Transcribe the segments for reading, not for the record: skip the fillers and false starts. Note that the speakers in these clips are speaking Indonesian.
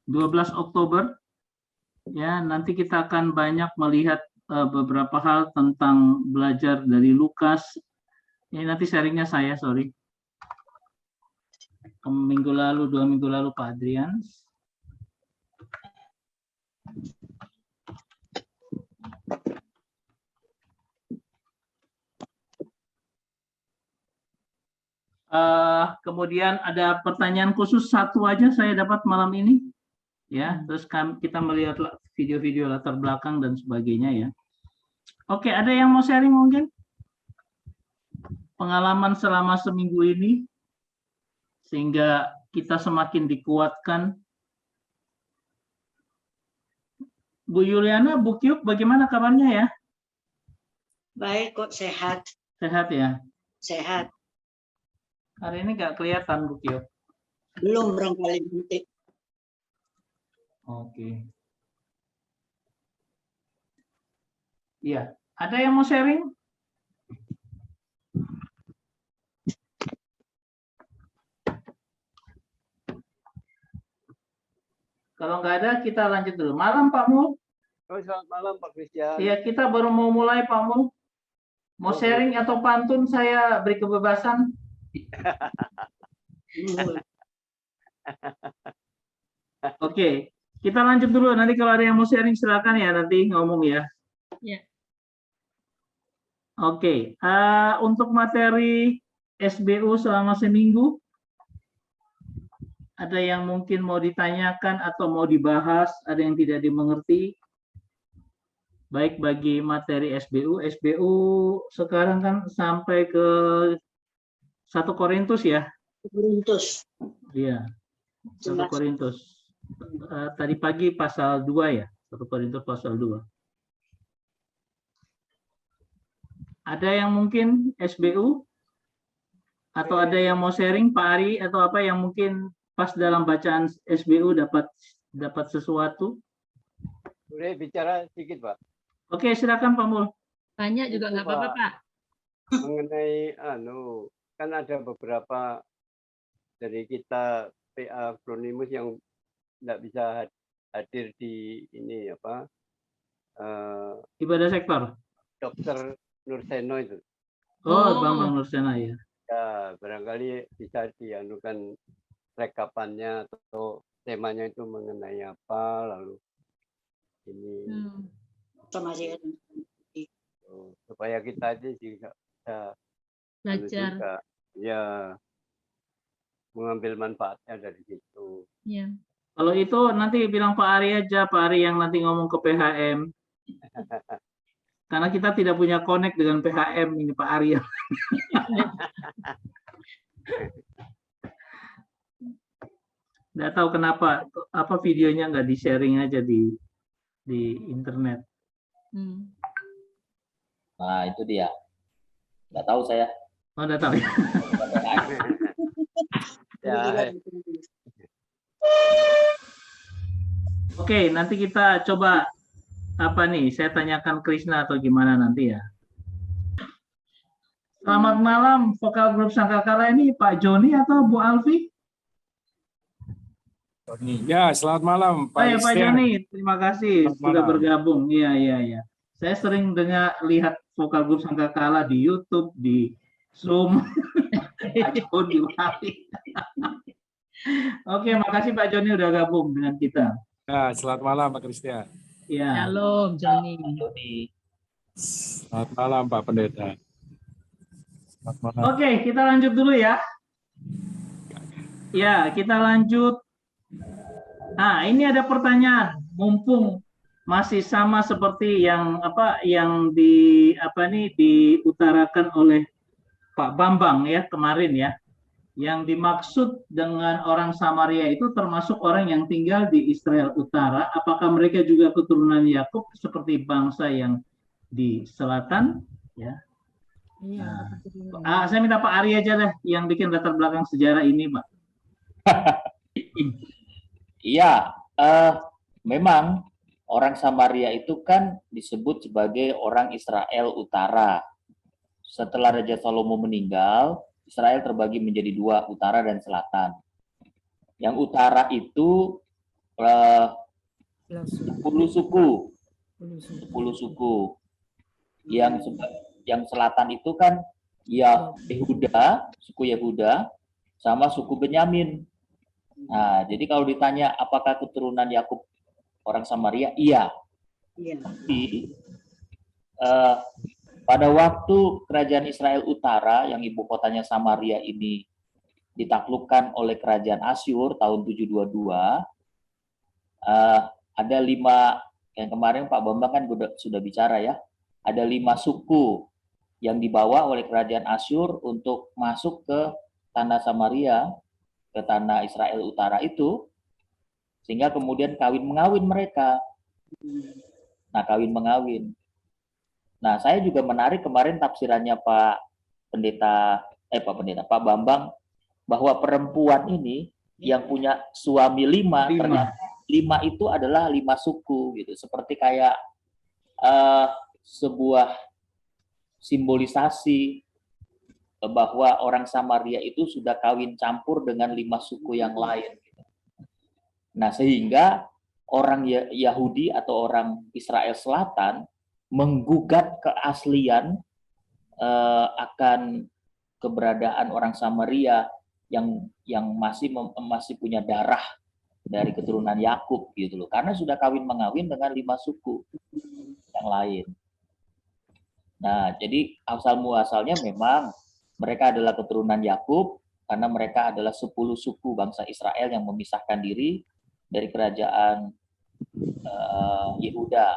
12 Oktober. Ya, nanti kita akan banyak melihat beberapa hal tentang belajar dari Lukas. Ini nanti sharingnya saya, sorry. Minggu lalu, 2 minggu lalu Pak Adrian. Kemudian ada pertanyaan khusus satu aja saya dapat malam ini. Ya, terus kita melihat video-video latar belakang dan sebagainya ya. Oke, ada yang mau sharing mungkin? Pengalaman selama seminggu ini sehingga kita semakin dikuatkan. Bu Yuliana, Bu Kyuk, bagaimana kabarnya ya? Baik kok, sehat. Sehat ya? Sehat. Hari ini nggak kelihatan Bu Kyuk. Belum barangkali nanti. Oke. Iya, ada yang mau sharing? Kalau nggak ada, kita lanjut dulu. Malam Pak Mul. Oh, selamat malam Pak Christian. Iya, kita baru mau mulai Pak Mul. Mau sharing atau pantun saya beri kebebasan. Oke, kita lanjut dulu. Nanti kalau ada yang mau sharing silakan ya, nanti ngomong ya. Ya. Oke, untuk materi SBU selama seminggu, ada yang mungkin mau ditanyakan atau mau dibahas, ada yang tidak dimengerti. Baik bagi materi SBU, SBU sekarang kan sampai ke 1 Korintus ya? Korintus. Iya, 1 Korintus. Tadi pagi pasal 2 ya, 1 Korintus pasal 2. Ada yang mungkin SBU? Atau ada yang mau sharing Pak Ari atau apa yang mungkin pas dalam bacaan SBU dapat sesuatu? Boleh bicara sedikit Pak? Oke, silakan Pak Mul. Banyak juga nggak apa-apa Pak. Mengenai kan ada beberapa dari kita PA Kronimus yang tidak bisa hadir di ini apa ibadah sektor. Dokter Nurseno itu. Oh, Bambang Nursena ya. Ya, barangkali bisa dianukan rekapannya atau temanya itu mengenai apa, lalu ini supaya kita aja juga bisa belajar juga, ya mengambil manfaatnya dari situ. ya. Kalau itu nanti bilang Pak Ari aja, Pak Ari yang nanti ngomong ke PHM. Karena kita tidak punya connect dengan PHM ini Pak Ari. Nggak tahu kenapa apa videonya nggak di sharing aja di internet. Nah itu dia, nggak tahu saya. Oh, nggak tahu ya. Ya. Oke, nanti kita coba apa nih? Saya tanyakan Krisna atau gimana nanti ya. Selamat malam, vokal grup Sangkakala ini Pak Joni atau Bu Alfi? Ya, selamat malam Pak Ya, Pak Joni, terima kasih selamat sudah malam. bergabung. Iya. Saya sering lihat vokal grup Sangkakala di YouTube, di Zoom, di Wali. Oke, makasih Pak Joni udah gabung dengan kita. Ya, selamat malam Pak Christian. Ya. Shalom Joni. Selamat malam Pak Pendeta. Selamat malam. Oke, kita lanjut dulu ya. Ya, kita lanjut. Nah, ini ada pertanyaan. Mumpung masih sama seperti yang diutarakan oleh Pak Bambang ya kemarin ya. Yang dimaksud dengan orang Samaria itu termasuk orang yang tinggal di Israel Utara. Apakah mereka juga keturunan Yakub seperti bangsa yang di selatan? Ya. Saya minta Pak Ari aja deh yang bikin latar belakang sejarah ini, Pak. Iya, memang orang Samaria itu kan disebut sebagai orang Israel Utara. Setelah Raja Salomo meninggal, Israel terbagi menjadi 2, utara dan selatan. Yang utara itu 10 10 suku. 10 10 suku. Yang selatan itu kan ya Yehuda, suku Yehuda, sama suku Benyamin. Nah, jadi kalau ditanya apakah keturunan Yakub orang Samaria, iya. Iya. Tapi pada waktu kerajaan Israel Utara yang ibu kotanya Samaria ini ditaklukkan oleh kerajaan Asyur tahun 722, ada 5, yang kemarin Pak Bambang kan sudah bicara ya, ada 5 suku yang dibawa oleh kerajaan Asyur untuk masuk ke tanah Samaria, ke tanah Israel Utara itu, sehingga kemudian kawin-mengawin mereka. Nah, kawin-mengawin. Nah, saya juga menarik kemarin tafsirannya Pak Bambang, bahwa perempuan ini yang punya suami 5, ternyata 5 itu adalah 5 suku gitu, seperti kayak sebuah simbolisasi bahwa orang Samaria itu sudah kawin campur dengan 5 suku yang lain. Nah, sehingga orang Yahudi atau orang Israel Selatan menggugat keaslian akan keberadaan orang Samaria yang masih punya darah dari keturunan Yakub gitu loh, karena sudah kawin mengawin dengan 5 suku yang lain. Nah, jadi asal muasalnya memang mereka adalah keturunan Yakub karena mereka adalah 10 suku bangsa Israel yang memisahkan diri dari kerajaan Yehuda.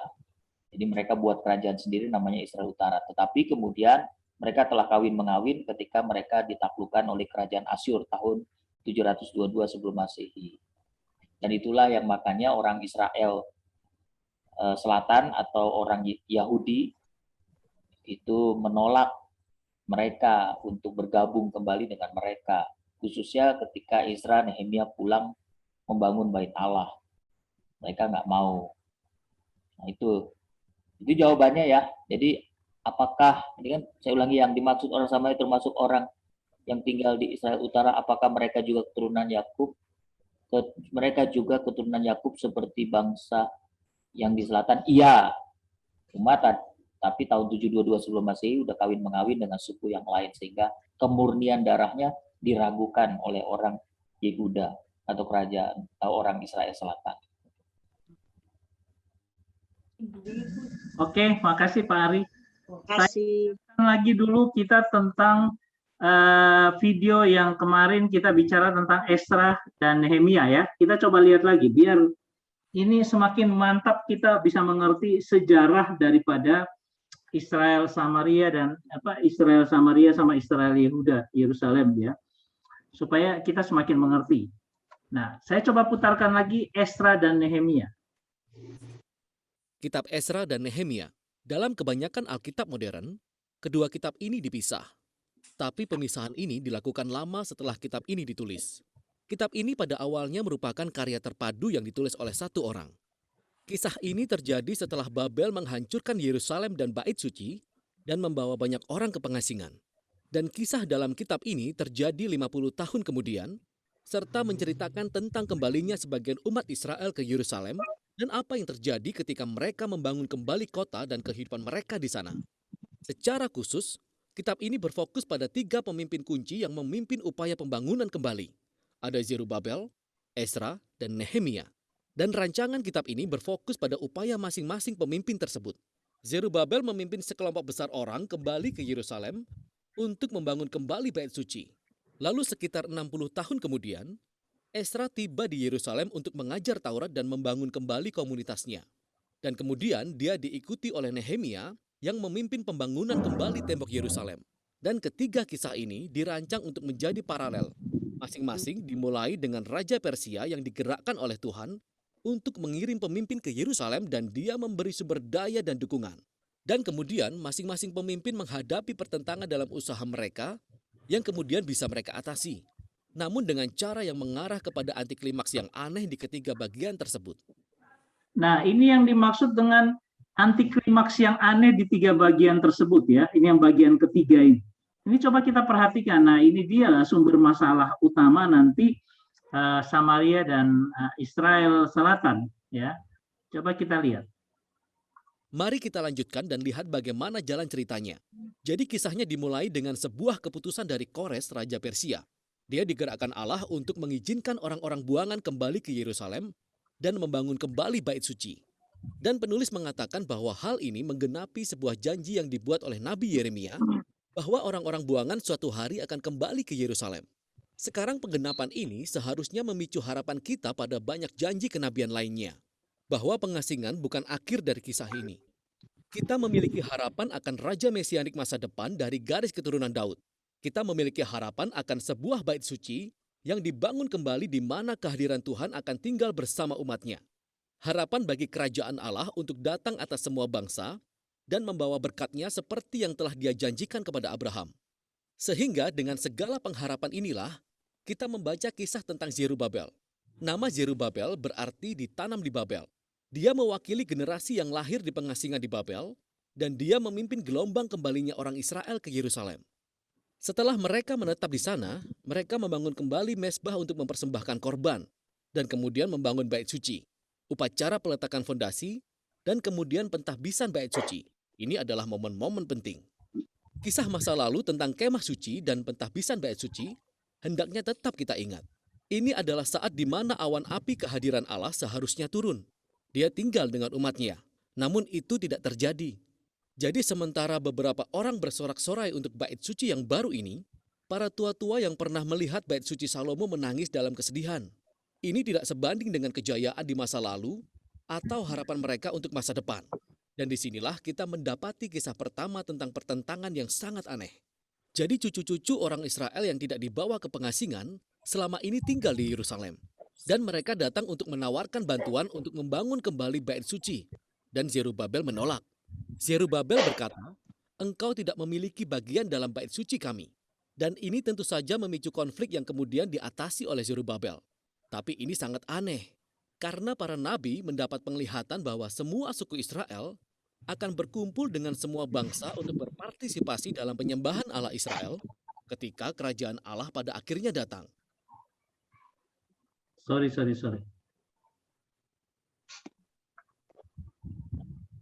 Jadi mereka buat kerajaan sendiri namanya Israel Utara. Tetapi kemudian mereka telah kawin mengawin ketika mereka ditaklukkan oleh kerajaan Asyur tahun 722 sebelum Masehi. Dan itulah yang makanya orang Israel Selatan atau orang Yahudi itu menolak mereka untuk bergabung kembali dengan mereka, khususnya ketika Ezra Nehemia pulang membangun Bait Allah. Mereka nggak mau. Nah, itu jawabannya ya. Jadi apakah, ini kan saya ulangi, yang dimaksud orang Samaria termasuk orang yang tinggal di Israel Utara, apakah mereka juga keturunan Yakub? Mereka juga keturunan Yakub seperti bangsa yang di selatan? Iya. Cuma tapi tahun 722 sebelum Masehi udah kawin mengawin dengan suku yang lain, sehingga kemurnian darahnya diragukan oleh orang Yehuda atau kerajaan atau orang Israel Selatan. Oke, makasih Pak Ari. Kasih. Lagi dulu kita tentang video yang kemarin kita bicara tentang Ezra dan Nehemia ya. Kita coba lihat lagi biar ini semakin mantap kita bisa mengerti sejarah daripada Israel Samaria dan Israel Samaria sama Israel Yehuda, Yerusalem ya. Supaya kita semakin mengerti. Nah, saya coba putarkan lagi Ezra dan Nehemia. Kitab Ezra dan Nehemia. Dalam kebanyakan Alkitab modern, kedua kitab ini dipisah. Tapi pemisahan ini dilakukan lama setelah kitab ini ditulis. Kitab ini pada awalnya merupakan karya terpadu yang ditulis oleh satu orang. Kisah ini terjadi setelah Babel menghancurkan Yerusalem dan Bait Suci dan membawa banyak orang ke pengasingan. Dan kisah dalam kitab ini terjadi 50 tahun kemudian, serta menceritakan tentang kembalinya sebagian umat Israel ke Yerusalem dan apa yang terjadi ketika mereka membangun kembali kota dan kehidupan mereka di sana. Secara khusus, kitab ini berfokus pada 3 pemimpin kunci yang memimpin upaya pembangunan kembali. Ada Zerubabel, Ezra, dan Nehemia. Dan rancangan kitab ini berfokus pada upaya masing-masing pemimpin tersebut. Zerubabel memimpin sekelompok besar orang kembali ke Yerusalem untuk membangun kembali Bait Suci. Lalu sekitar 60 tahun kemudian, Ezra tiba di Yerusalem untuk mengajar Taurat dan membangun kembali komunitasnya. Dan kemudian dia diikuti oleh Nehemia yang memimpin pembangunan kembali tembok Yerusalem. Dan ketiga kisah ini dirancang untuk menjadi paralel. Masing-masing dimulai dengan Raja Persia yang digerakkan oleh Tuhan untuk mengirim pemimpin ke Yerusalem dan dia memberi sumber daya dan dukungan. Dan kemudian masing-masing pemimpin menghadapi pertentangan dalam usaha mereka yang kemudian bisa mereka atasi. Namun dengan cara yang mengarah kepada anti klimaks yang aneh di ketiga bagian tersebut. Nah, ini yang dimaksud dengan anti klimaks yang aneh di 3 bagian tersebut ya. Ini yang bagian ketiga ini. Ini coba kita perhatikan. Nah, ini dia sumber masalah utama nanti Samaria dan Israel Selatan, ya. Coba kita lihat. Mari kita lanjutkan dan lihat bagaimana jalan ceritanya. Jadi kisahnya dimulai dengan sebuah keputusan dari Kores, Raja Persia. Dia digerakkan Allah untuk mengizinkan orang-orang buangan kembali ke Yerusalem dan membangun kembali bait suci. Dan penulis mengatakan bahwa hal ini menggenapi sebuah janji yang dibuat oleh Nabi Yeremia bahwa orang-orang buangan suatu hari akan kembali ke Yerusalem. Sekarang penggenapan ini seharusnya memicu harapan kita pada banyak janji kenabian lainnya, bahwa pengasingan bukan akhir dari kisah ini. Kita memiliki harapan akan Raja Mesianik masa depan dari garis keturunan Daud. Kita memiliki harapan akan sebuah bait suci yang dibangun kembali di mana kehadiran Tuhan akan tinggal bersama umatnya. Harapan bagi kerajaan Allah untuk datang atas semua bangsa dan membawa berkat-Nya seperti yang telah Dia janjikan kepada Abraham. Sehingga dengan segala pengharapan inilah, kita membaca kisah tentang Zerubabel. Nama Zerubabel berarti ditanam di Babel. Dia mewakili generasi yang lahir di pengasingan di Babel, dan dia memimpin gelombang kembalinya orang Israel ke Yerusalem. Setelah mereka menetap di sana, mereka membangun kembali mezbah untuk mempersembahkan korban, dan kemudian membangun bait suci, upacara peletakan fondasi, dan kemudian pentahbisan bait suci. Ini adalah momen-momen penting. Kisah masa lalu tentang kemah suci dan pentahbisan bait suci hendaknya tetap kita ingat. Ini adalah saat di mana awan api kehadiran Allah seharusnya turun. Dia tinggal dengan umatnya, namun itu tidak terjadi. Jadi sementara beberapa orang bersorak-sorai untuk bait suci yang baru ini, para tua-tua yang pernah melihat bait suci Salomo menangis dalam kesedihan. Ini tidak sebanding dengan kejayaan di masa lalu atau harapan mereka untuk masa depan. Dan disinilah kita mendapati kisah pertama tentang pertentangan yang sangat aneh. Jadi cucu-cucu orang Israel yang tidak dibawa ke pengasingan selama ini tinggal di Yerusalem. Dan mereka datang untuk menawarkan bantuan untuk membangun kembali bait suci. Dan Zerubabel menolak. Zerubabel berkata, "Engkau tidak memiliki bagian dalam bait suci kami." Dan ini tentu saja memicu konflik yang kemudian diatasi oleh Zerubabel. Tapi ini sangat aneh, karena para nabi mendapat penglihatan bahwa semua suku Israel akan berkumpul dengan semua bangsa untuk berpartisipasi dalam penyembahan Allah Israel ketika kerajaan Allah pada akhirnya datang. Sorry.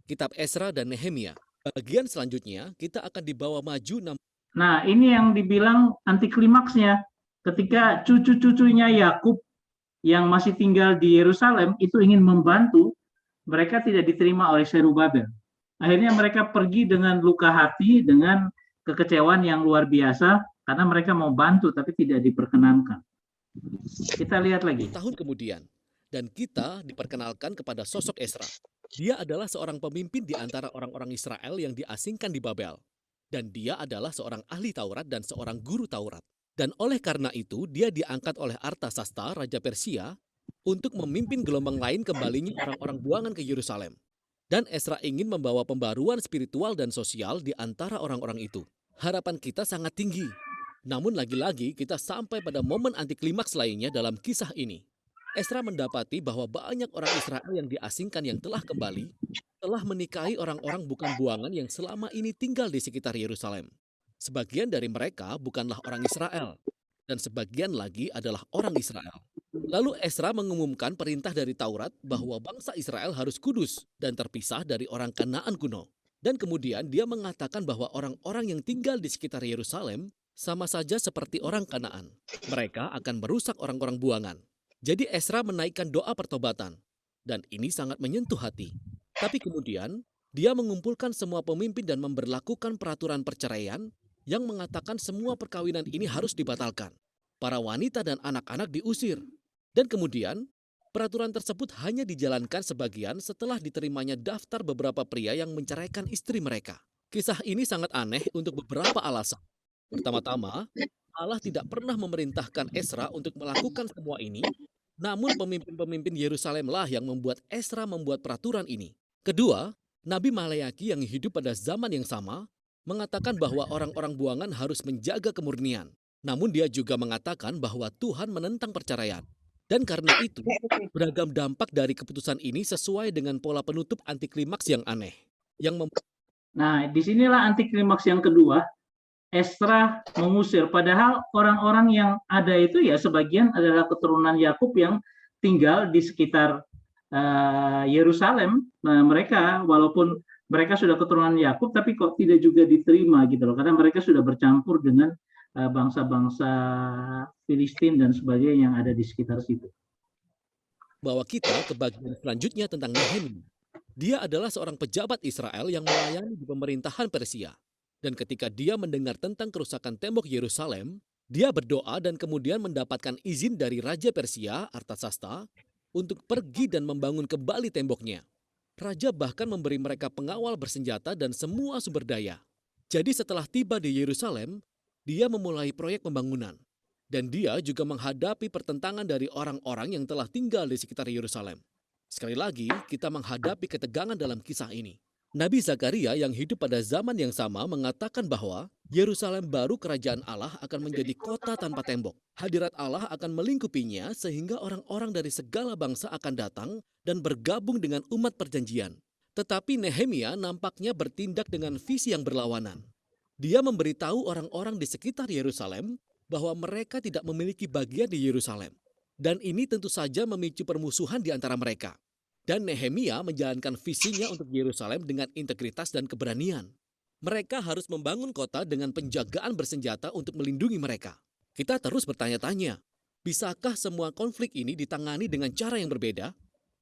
Kitab Esra dan Nehemia. Bagian selanjutnya, kita akan dibawa maju. Nah, ini yang dibilang anti klimaksnya. Ketika cucu-cucunya Yakub yang masih tinggal di Yerusalem itu ingin membantu, mereka tidak diterima oleh Zerubabel. Akhirnya mereka pergi dengan luka hati, dengan kekecewaan yang luar biasa, karena mereka mau bantu tapi tidak diperkenankan. Kita lihat lagi. Tahun kemudian, dan kita diperkenalkan kepada sosok Esra. Dia adalah seorang pemimpin di antara orang-orang Israel yang diasingkan di Babel. Dan dia adalah seorang ahli Taurat dan seorang guru Taurat. Dan oleh karena itu, dia diangkat oleh Artasasta, Raja Persia, untuk memimpin gelombang lain kembalinya orang-orang buangan ke Yerusalem. Dan Esra ingin membawa pembaruan spiritual dan sosial di antara orang-orang itu. Harapan kita sangat tinggi. Namun lagi-lagi kita sampai pada momen anti klimaks lainnya dalam kisah ini. Esra mendapati bahwa banyak orang Israel yang diasingkan yang telah kembali, telah menikahi orang-orang bukan buangan yang selama ini tinggal di sekitar Yerusalem. Sebagian dari mereka bukanlah orang Israel, dan sebagian lagi adalah orang Israel. Lalu Esra mengumumkan perintah dari Taurat bahwa bangsa Israel harus kudus dan terpisah dari orang Kanaan kuno. Dan kemudian dia mengatakan bahwa orang-orang yang tinggal di sekitar Yerusalem sama saja seperti orang Kanaan. Mereka akan merusak orang-orang buangan. Jadi Esra menaikkan doa pertobatan, dan ini sangat menyentuh hati. Tapi kemudian, dia mengumpulkan semua pemimpin dan memberlakukan peraturan perceraian yang mengatakan semua perkawinan ini harus dibatalkan. Para wanita dan anak-anak diusir. Dan kemudian, peraturan tersebut hanya dijalankan sebagian setelah diterimanya daftar beberapa pria yang menceraikan istri mereka. Kisah ini sangat aneh untuk beberapa alasan. Pertama-tama, Allah tidak pernah memerintahkan Esra untuk melakukan semua ini, namun pemimpin-pemimpin Yerusalemlah yang membuat Esra membuat peraturan ini. Kedua, Nabi Maleaki yang hidup pada zaman yang sama mengatakan bahwa orang-orang buangan harus menjaga kemurnian. Namun dia juga mengatakan bahwa Tuhan menentang perceraian. Dan karena itu, beragam dampak dari keputusan ini sesuai dengan pola penutup anti klimaks yang aneh. Nah, disinilah anti klimaks yang kedua. Esra mengusir. Padahal orang-orang yang ada itu ya sebagian adalah keturunan Yakub yang tinggal di sekitar Yerusalem. Mereka walaupun mereka sudah keturunan Yakub, tapi kok tidak juga diterima gitu loh, karena mereka sudah bercampur dengan bangsa-bangsa Filistin dan sebagainya yang ada di sekitar situ. Bawa kita ke bagian selanjutnya tentang Nehemia. Dia adalah seorang pejabat Israel yang melayani di pemerintahan Persia. Dan ketika dia mendengar tentang kerusakan tembok Yerusalem, dia berdoa dan kemudian mendapatkan izin dari Raja Persia, Artasasta, untuk pergi dan membangun kembali temboknya. Raja bahkan memberi mereka pengawal bersenjata dan semua sumber daya. Jadi setelah tiba di Yerusalem, dia memulai proyek pembangunan. Dan dia juga menghadapi pertentangan dari orang-orang yang telah tinggal di sekitar Yerusalem. Sekali lagi, kita menghadapi ketegangan dalam kisah ini. Nabi Zakaria yang hidup pada zaman yang sama mengatakan bahwa Yerusalem baru kerajaan Allah akan menjadi kota tanpa tembok. Hadirat Allah akan melingkupinya sehingga orang-orang dari segala bangsa akan datang dan bergabung dengan umat perjanjian. Tetapi Nehemia nampaknya bertindak dengan visi yang berlawanan. Dia memberitahu orang-orang di sekitar Yerusalem bahwa mereka tidak memiliki bagian di Yerusalem. Dan ini tentu saja memicu permusuhan di antara mereka. Dan Nehemia menjalankan visinya untuk Yerusalem dengan integritas dan keberanian. Mereka harus membangun kota dengan penjagaan bersenjata untuk melindungi mereka. Kita terus bertanya-tanya, bisakah semua konflik ini ditangani dengan cara yang berbeda?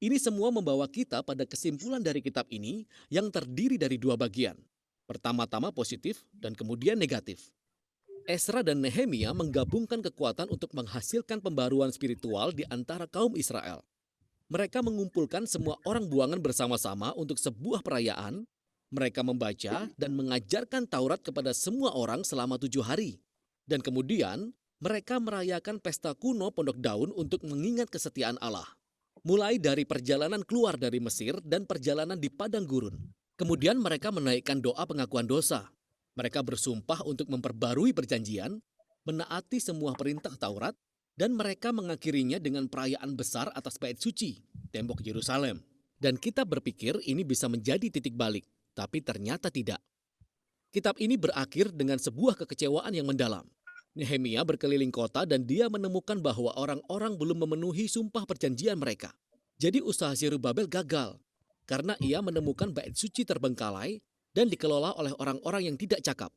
Ini semua membawa kita pada kesimpulan dari kitab ini yang terdiri dari dua bagian. Pertama-tama positif dan kemudian negatif. Esra dan Nehemia menggabungkan kekuatan untuk menghasilkan pembaruan spiritual di antara kaum Israel. Mereka mengumpulkan semua orang buangan bersama-sama untuk sebuah perayaan. Mereka membaca dan mengajarkan Taurat kepada semua orang selama 7 hari. Dan kemudian, mereka merayakan pesta kuno Pondok Daun untuk mengingat kesetiaan Allah. Mulai dari perjalanan keluar dari Mesir dan perjalanan di padang gurun. Kemudian mereka menaikkan doa pengakuan dosa. Mereka bersumpah untuk memperbarui perjanjian, menaati semua perintah Taurat, dan mereka mengakhirinya dengan perayaan besar atas bait suci, tembok Yerusalem. Dan kita berpikir ini bisa menjadi titik balik, tapi ternyata tidak. Kitab ini berakhir dengan sebuah kekecewaan yang mendalam. Nehemia berkeliling kota dan dia menemukan bahwa orang-orang belum memenuhi sumpah perjanjian mereka. Jadi usaha Zerubabel gagal, karena ia menemukan bait suci terbengkalai dan dikelola oleh orang-orang yang tidak cakap.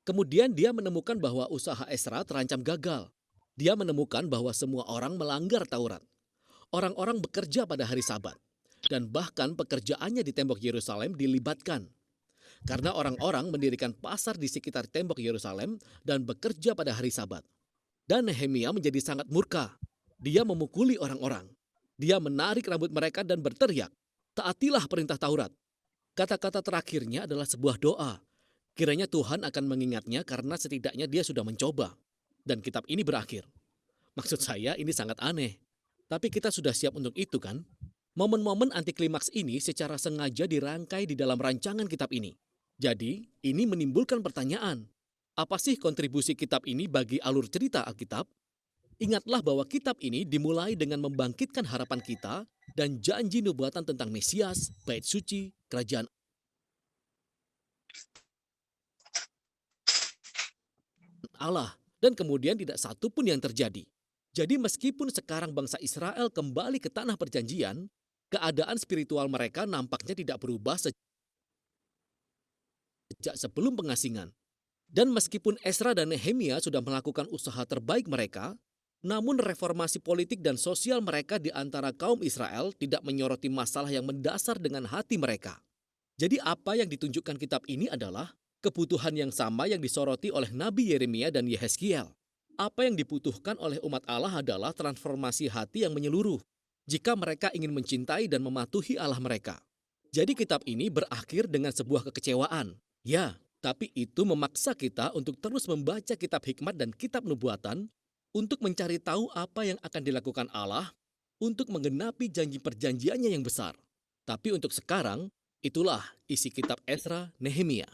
Kemudian dia menemukan bahwa usaha Esra terancam gagal. Dia menemukan bahwa semua orang melanggar Taurat. Orang-orang bekerja pada hari Sabat. Dan bahkan pekerjaannya di tembok Yerusalem dilibatkan. Karena orang-orang mendirikan pasar di sekitar tembok Yerusalem dan bekerja pada hari Sabat. Dan Nehemia menjadi sangat murka. Dia memukuli orang-orang. Dia menarik rambut mereka dan berteriak, "Taatilah perintah Taurat." Kata-kata terakhirnya adalah sebuah doa. Kiranya Tuhan akan mengingatnya karena setidaknya dia sudah mencoba. Dan kitab ini berakhir. Maksud saya ini sangat aneh. Tapi kita sudah siap untuk itu kan? Momen-momen anti klimaks ini secara sengaja dirangkai di dalam rancangan kitab ini. Jadi, ini menimbulkan pertanyaan. Apa sih kontribusi kitab ini bagi alur cerita Alkitab? Ingatlah bahwa kitab ini dimulai dengan membangkitkan harapan kita dan janji nubuatan tentang Mesias, bait suci, kerajaan Allah. Dan kemudian tidak satu pun yang terjadi. Jadi meskipun sekarang bangsa Israel kembali ke tanah perjanjian, keadaan spiritual mereka nampaknya tidak berubah sejak sebelum pengasingan. Dan meskipun Esra dan Nehemia sudah melakukan usaha terbaik mereka, namun reformasi politik dan sosial mereka di antara kaum Israel tidak menyoroti masalah yang mendasar dengan hati mereka. Jadi apa yang ditunjukkan kitab ini adalah kebutuhan yang sama yang disoroti oleh Nabi Yeremia dan Yehezkiel. Apa yang dibutuhkan oleh umat Allah adalah transformasi hati yang menyeluruh jika mereka ingin mencintai dan mematuhi Allah mereka. Jadi kitab ini berakhir dengan sebuah kekecewaan. Ya, tapi itu memaksa kita untuk terus membaca kitab hikmat dan kitab nubuatan untuk mencari tahu apa yang akan dilakukan Allah untuk menggenapi janji perjanjiannya yang besar. Tapi untuk sekarang, itulah isi kitab Esra Nehemia.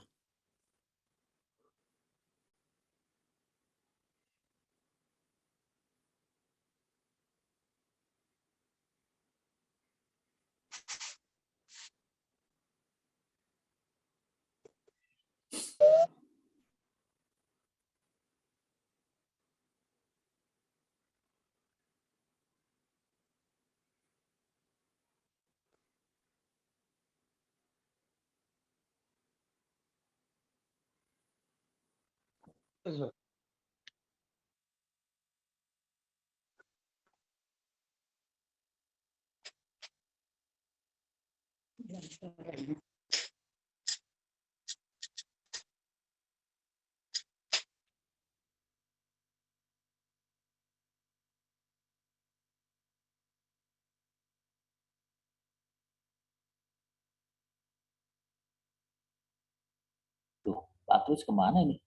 Tuh, Pak Trus kemana ini?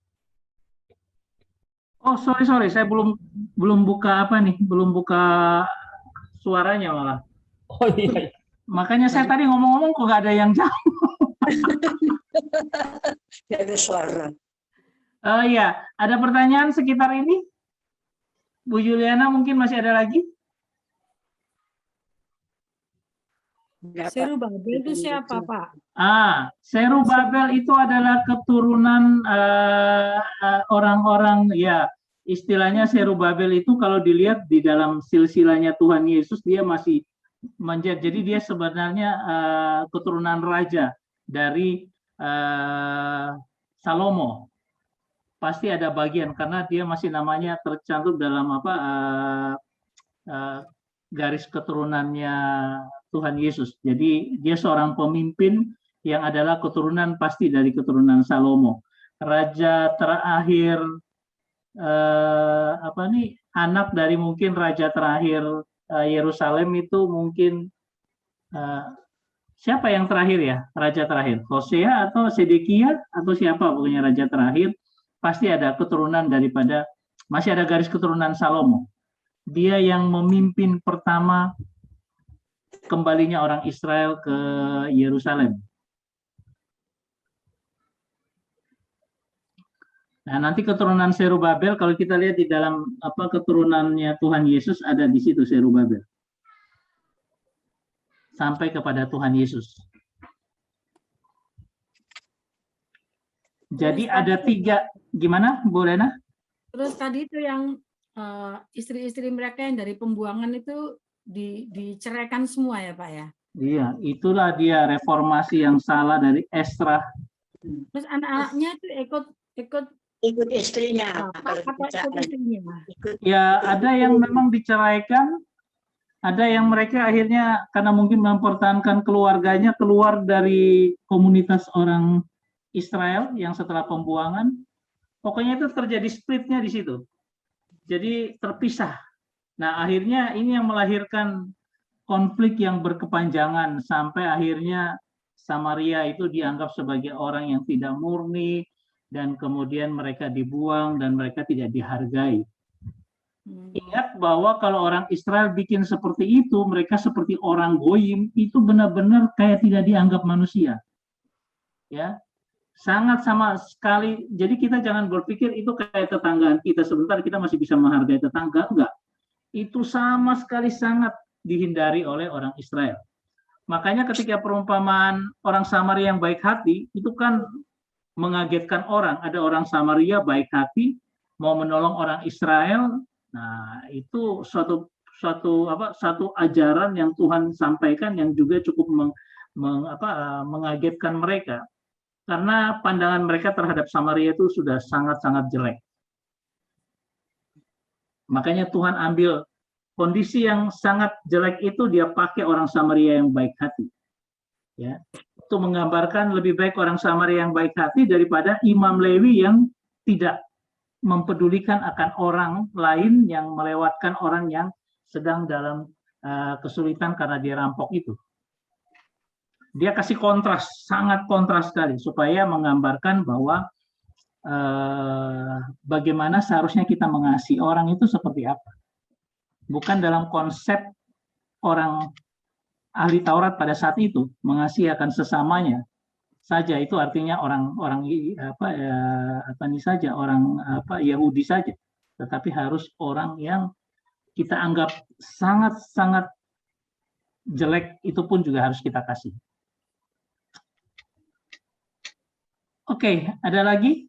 Oh, sorry, saya belum buka apa nih, belum buka suaranya malah. Oh iya, Makanya saya tadi ngomong-ngomong kok nggak ada yang jawab. Tidak ada suara. Oh iya, ada pertanyaan sekitar ini? Bu Juliana mungkin masih ada lagi? Berapa? Serubabel itu siapa, Pak? Serubabel itu adalah keturunan orang-orang, ya istilahnya Serubabel itu kalau dilihat di dalam silsilahnya Tuhan Yesus dia masih jadi dia sebenarnya keturunan raja dari Salomo. Pasti ada bagian karena dia masih namanya tercantum dalam garis keturunannya Tuhan Yesus. Jadi dia seorang pemimpin yang adalah keturunan pasti dari keturunan Salomo. Raja terakhir anak dari mungkin raja terakhir Yerusalem itu mungkin siapa yang terakhir ya? Raja terakhir Hosea atau Sedekia atau siapa pokoknya raja terakhir pasti ada keturunan daripada masih ada garis keturunan Salomo. Dia yang memimpin pertama kembalinya orang Israel ke Yerusalem. Nah, nanti keturunan Serubabel kalau kita lihat di dalam keturunannya Tuhan Yesus ada di situ Serubabel. Sampai kepada Tuhan Yesus. Jadi ada 3, gimana Bu Lena? Terus tadi itu yang istri-istri mereka yang dari pembuangan itu diceraikan semua ya, Pak ya? Iya, itulah dia reformasi yang salah dari Esra. Terus anak-anaknya itu Ikut istrinya. apa ikut istrinya? Ya, ada yang memang diceraikan, ada yang mereka akhirnya karena mungkin mempertahankan keluarganya keluar dari komunitas orang Israel yang setelah pembuangan. Pokoknya itu terjadi splitnya di situ. Jadi terpisah. Nah, akhirnya ini yang melahirkan konflik yang berkepanjangan sampai akhirnya Samaria itu dianggap sebagai orang yang tidak murni dan kemudian mereka dibuang dan mereka tidak dihargai. Ingat bahwa kalau orang Israel bikin seperti itu, mereka seperti orang goyim, itu benar-benar kayak tidak dianggap manusia. Ya, sangat sama sekali. Jadi kita jangan berpikir itu kayak tetanggaan kita, sebentar kita masih bisa menghargai tetangga, enggak. Itu sama sekali sangat dihindari oleh orang Israel. Makanya ketika perumpamaan orang Samaria yang baik hati, itu kan mengagetkan orang. Ada orang Samaria baik hati, mau menolong orang Israel. Nah, itu satu ajaran yang Tuhan sampaikan yang juga cukup mengagetkan mereka. Karena pandangan mereka terhadap Samaria itu sudah sangat-sangat jelek. Makanya Tuhan ambil kondisi yang sangat jelek itu, dia pakai orang Samaria yang baik hati. Ya, itu menggambarkan lebih baik orang Samaria yang baik hati daripada Imam Lewi yang tidak mempedulikan akan orang lain yang melewatkan orang yang sedang dalam kesulitan karena dia rampok itu. Dia kasih kontras, sangat kontras sekali supaya menggambarkan bahwa bagaimana seharusnya kita mengasihi orang itu seperti apa. Bukan dalam konsep orang ahli Taurat pada saat itu mengasihi akan sesamanya saja, itu artinya orang Yahudi saja, tetapi harus orang yang kita anggap sangat-sangat jelek itu pun juga harus kita kasih. Oke, ada lagi?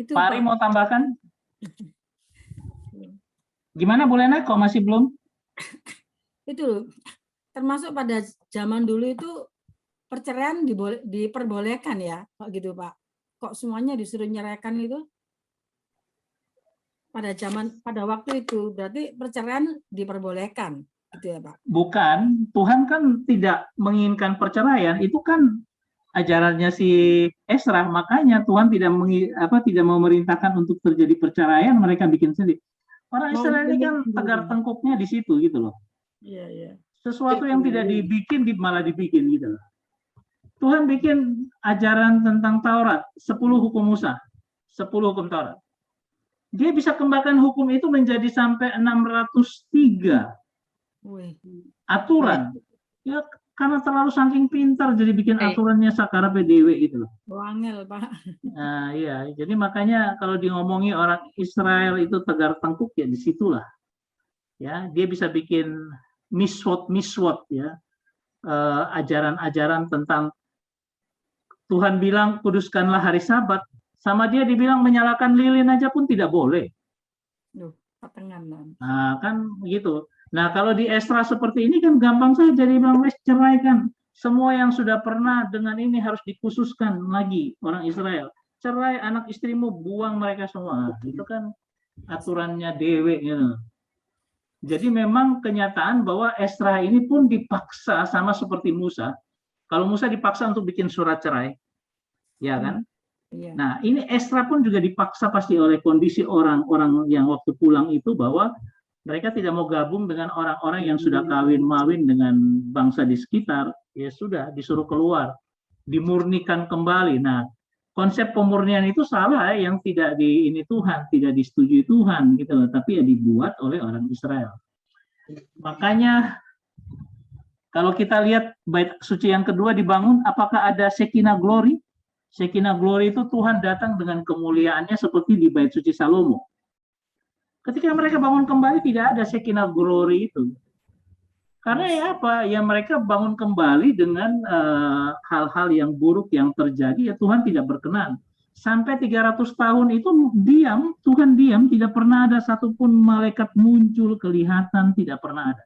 Itu, Pak Ari mau tambahkan? Gimana Bu Lena, kok masih belum? Itu termasuk pada zaman dulu itu perceraian diperbolehkan ya, Pak gitu Pak. kok semuanya disuruh nyeraikan itu? Pada waktu itu berarti perceraian diperbolehkan, gitu ya Pak? Bukan, Tuhan kan tidak menginginkan perceraian, itu kan ajarannya si Esra, makanya Tuhan tidak memerintahkan untuk terjadi perceraian, mereka bikin sendiri. Orang Mau Israel ini bikin kan sendiri. tegar tengkuknya di situ gitu loh. Iya, iya. Sesuatu yang tidak dibikin malah dibikin gitu loh. Tuhan bikin ajaran tentang Taurat, 10 hukum Musa, 10 hukum Taurat. Dia bisa kembangkan hukum itu menjadi sampai 603 Wih. aturan. Ya karena terlalu saking pintar jadi bikin aturannya sakara PDW gitu loh. Wangel Pak. Nah, iya, jadi makanya kalau ngomongi orang Israel itu tegar tengkuk ya disitulah. Ya, dia bisa bikin miswot ya. Ajaran-ajaran tentang Tuhan bilang kuduskanlah hari Sabat, sama dia dibilang menyalakan lilin aja pun tidak boleh. Duh, pertengahan. Nah, kan begitu. Nah, kalau di Esra seperti ini kan gampang saja dibilang ceraikan. Semua yang sudah pernah dengan ini harus dikhususkan lagi orang Israel. Cerai anak istrimu, buang mereka semua. Itu kan aturannya dewe gitu. Jadi memang kenyataan bahwa Esra ini pun dipaksa sama seperti Musa. Kalau Musa dipaksa untuk bikin surat cerai, ya kan? Iya. Nah, ini Esra pun juga dipaksa pasti oleh kondisi orang-orang yang waktu pulang itu bahwa mereka tidak mau gabung dengan orang-orang yang sudah kawin-mawin dengan bangsa di sekitar, ya sudah disuruh keluar, dimurnikan kembali. Nah, konsep pemurnian itu salah yang tidak ini Tuhan, tidak disetujui Tuhan gitu loh, tapi ya dibuat oleh orang Israel. Makanya kalau kita lihat bait suci yang kedua dibangun, apakah ada Shekinah glory? Shekinah glory itu Tuhan datang dengan kemuliaannya seperti di bait suci Salomo. Ketika mereka bangun kembali tidak ada Shekinah glory itu. Karena ya apa? Ya mereka bangun kembali dengan hal-hal yang buruk yang terjadi, ya Tuhan tidak berkenan. Sampai 300 tahun itu diam, Tuhan diam, tidak pernah ada satupun malaikat muncul, kelihatan, tidak pernah ada.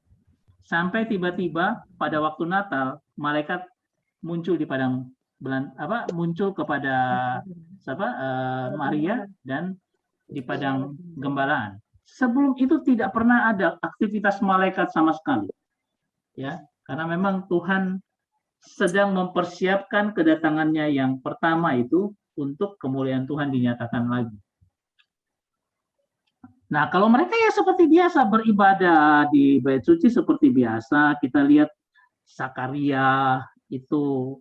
Sampai tiba-tiba pada waktu Natal, malaikat muncul di padang muncul kepada Maria dan di padang gembalaan. Sebelum itu tidak pernah ada aktivitas malaikat sama sekali. Ya, karena memang Tuhan sedang mempersiapkan kedatangannya yang pertama itu untuk kemuliaan Tuhan dinyatakan lagi. Nah, kalau mereka ya seperti biasa beribadah di bait suci seperti biasa, kita lihat Sakaria itu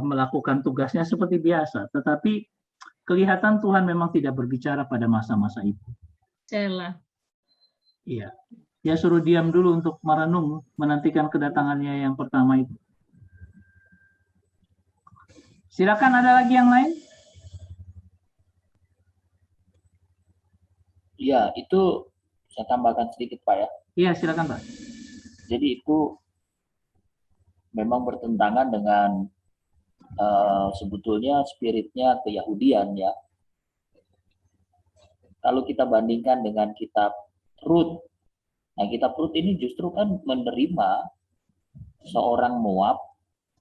melakukan tugasnya seperti biasa, tetapi kelihatan Tuhan memang tidak berbicara pada masa-masa itu. Cela. Iya. Ya suruh diam dulu untuk merenung, menantikan kedatangannya yang pertama itu. Silakan, ada lagi yang lain? Ya, itu saya tambahkan sedikit Pak ya. Iya, silakan Pak. Jadi itu memang bertentangan dengan sebetulnya spiritnya keyahudian ya. Kalau kita bandingkan dengan kitab Rut, nah kitab Rut ini justru kan menerima seorang Moab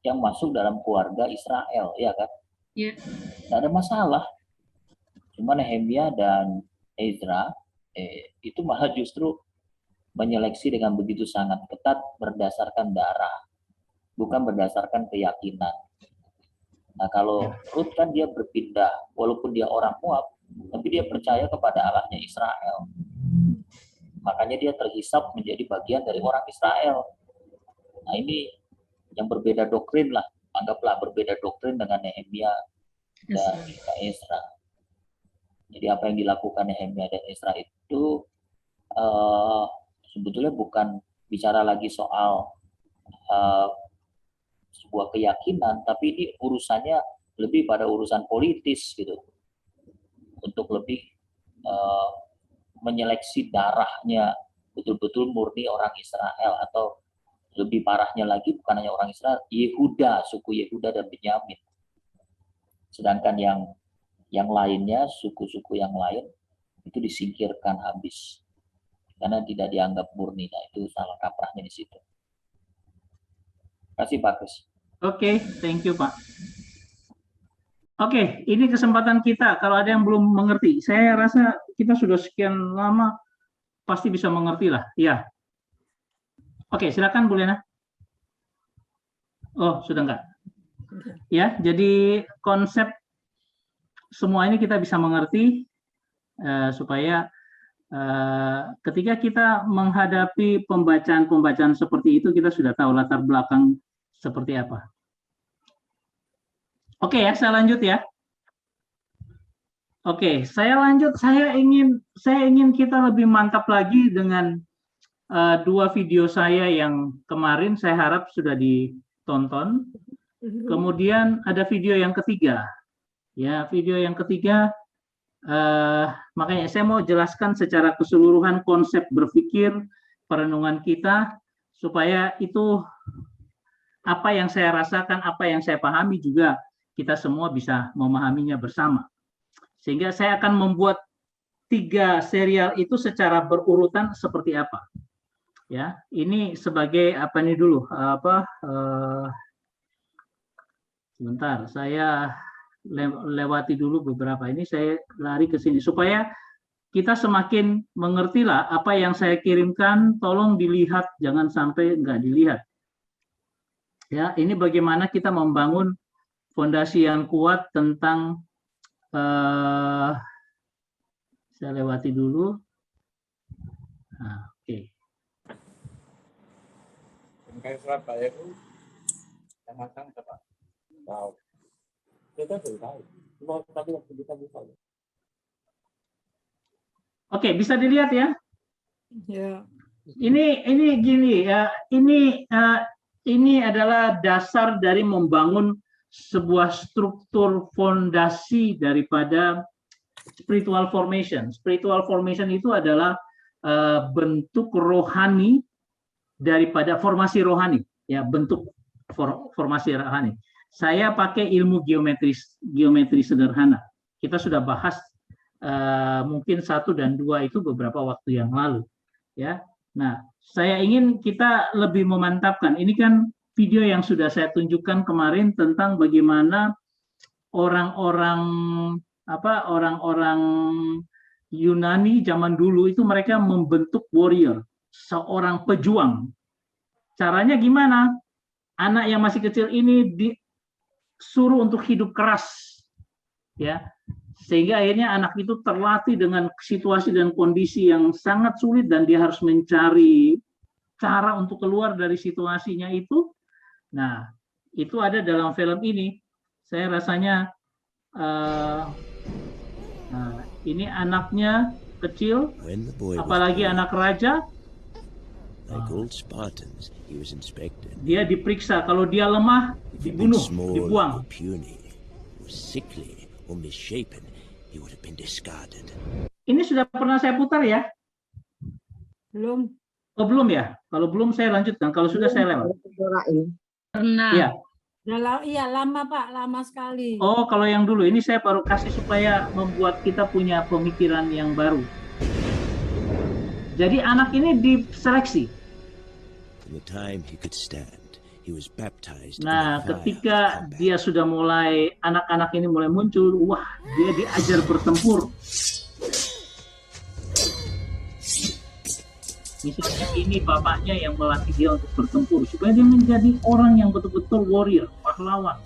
yang masuk dalam keluarga Israel, ya kan? Iya. Tidak ada masalah. Cuma Nehemia dan Ezra itu malah justru menyeleksi dengan begitu sangat ketat berdasarkan darah, bukan berdasarkan keyakinan. Nah kalau Rut kan dia berpindah, walaupun dia orang Moab, tapi dia percaya kepada Allahnya Israel. Makanya dia terhisap menjadi bagian dari orang Israel. Nah ini yang berbeda doktrin lah, anggaplah berbeda doktrin dengan Nehemia dan Ezra. Jadi apa yang dilakukan Nehemia dan Ezra itu sebetulnya bukan bicara lagi soal sebuah keyakinan, tapi ini urusannya lebih pada urusan politis gitu, untuk lebih menyeleksi darahnya betul-betul murni orang Israel, atau lebih parahnya lagi bukan hanya orang Israel, Yehuda, suku Yehuda dan Benyamin. Sedangkan yang lainnya, suku-suku yang lain itu disingkirkan habis karena tidak dianggap murni. Nah itu salah kaprahnya di situ. Terima kasih Pak Kris. Oke, thank you Pak. Oke, ini kesempatan kita. Kalau ada yang belum mengerti, saya rasa kita sudah sekian lama pasti bisa mengerti lah. Ya. Oke, silakan Bu Lena. Oh, sudah enggak. Ya, jadi konsep semua ini kita bisa mengerti supaya ketika kita menghadapi pembacaan-pembacaan seperti itu, kita sudah tahu latar belakang seperti apa. Oke ya, saya lanjut ya. Oke, saya lanjut. Saya ingin kita lebih mantap lagi dengan dua video saya yang kemarin saya harap sudah ditonton. Kemudian ada video yang ketiga. Ya, video yang ketiga makanya saya mau jelaskan secara keseluruhan konsep berpikir perenungan kita supaya itu apa yang saya rasakan, apa yang saya pahami juga kita semua bisa memahaminya bersama. Sehingga saya akan membuat 3 serial itu secara berurutan seperti apa. Ya, ini sebagai apa nih dulu? Sebentar, saya lewati dulu beberapa. Ini saya lari ke sini supaya kita semakin mengertilah apa yang saya kirimkan. Tolong dilihat, jangan sampai nggak dilihat. Ya, ini bagaimana kita membangun fondasi yang kuat tentang saya lewati dulu. Nah, oke. Kayak Surabaya itu yang matang apa? Tahu. Kita belum tahu. Cuma tapi waktu kita buka. Oke, bisa dilihat ya. Ya. Ini gini ya. Ini adalah dasar dari membangun sebuah struktur fondasi daripada spiritual formation. Spiritual formation itu adalah bentuk rohani daripada formasi rohani, ya, bentuk formasi rohani. Saya pakai ilmu geometri sederhana. Kita sudah bahas mungkin 1 dan 2 itu beberapa waktu yang lalu, ya. Nah, saya ingin kita lebih memantapkan. Ini kan video yang sudah saya tunjukkan kemarin tentang bagaimana orang-orang Yunani zaman dulu itu mereka membentuk warrior, seorang pejuang. Caranya gimana? Anak yang masih kecil ini disuruh untuk hidup keras, ya, sehingga akhirnya anak itu terlatih dengan situasi dan kondisi yang sangat sulit dan dia harus mencari cara untuk keluar dari situasinya itu. Nah, itu ada dalam film ini. Saya rasanya ini anaknya kecil, apalagi anak raja. Dia diperiksa, kalau dia lemah dibunuh, dibuang. Ini sudah pernah saya putar ya? Belum. Oh, belum ya? Kalau belum saya lanjutkan, kalau sudah saya lewat. Pernah. Iya. Iya, lama Pak, lama sekali. Oh, kalau yang dulu ini saya baru kasih supaya membuat kita punya pemikiran yang baru. Jadi anak ini diseleksi. Nah, ketika dia sudah mulai, anak-anak ini mulai muncul, wah, dia diajar bertempur. Misalnya ini bapaknya yang melatih dia untuk bertempur supaya dia menjadi orang yang betul-betul warrior, pahlawan.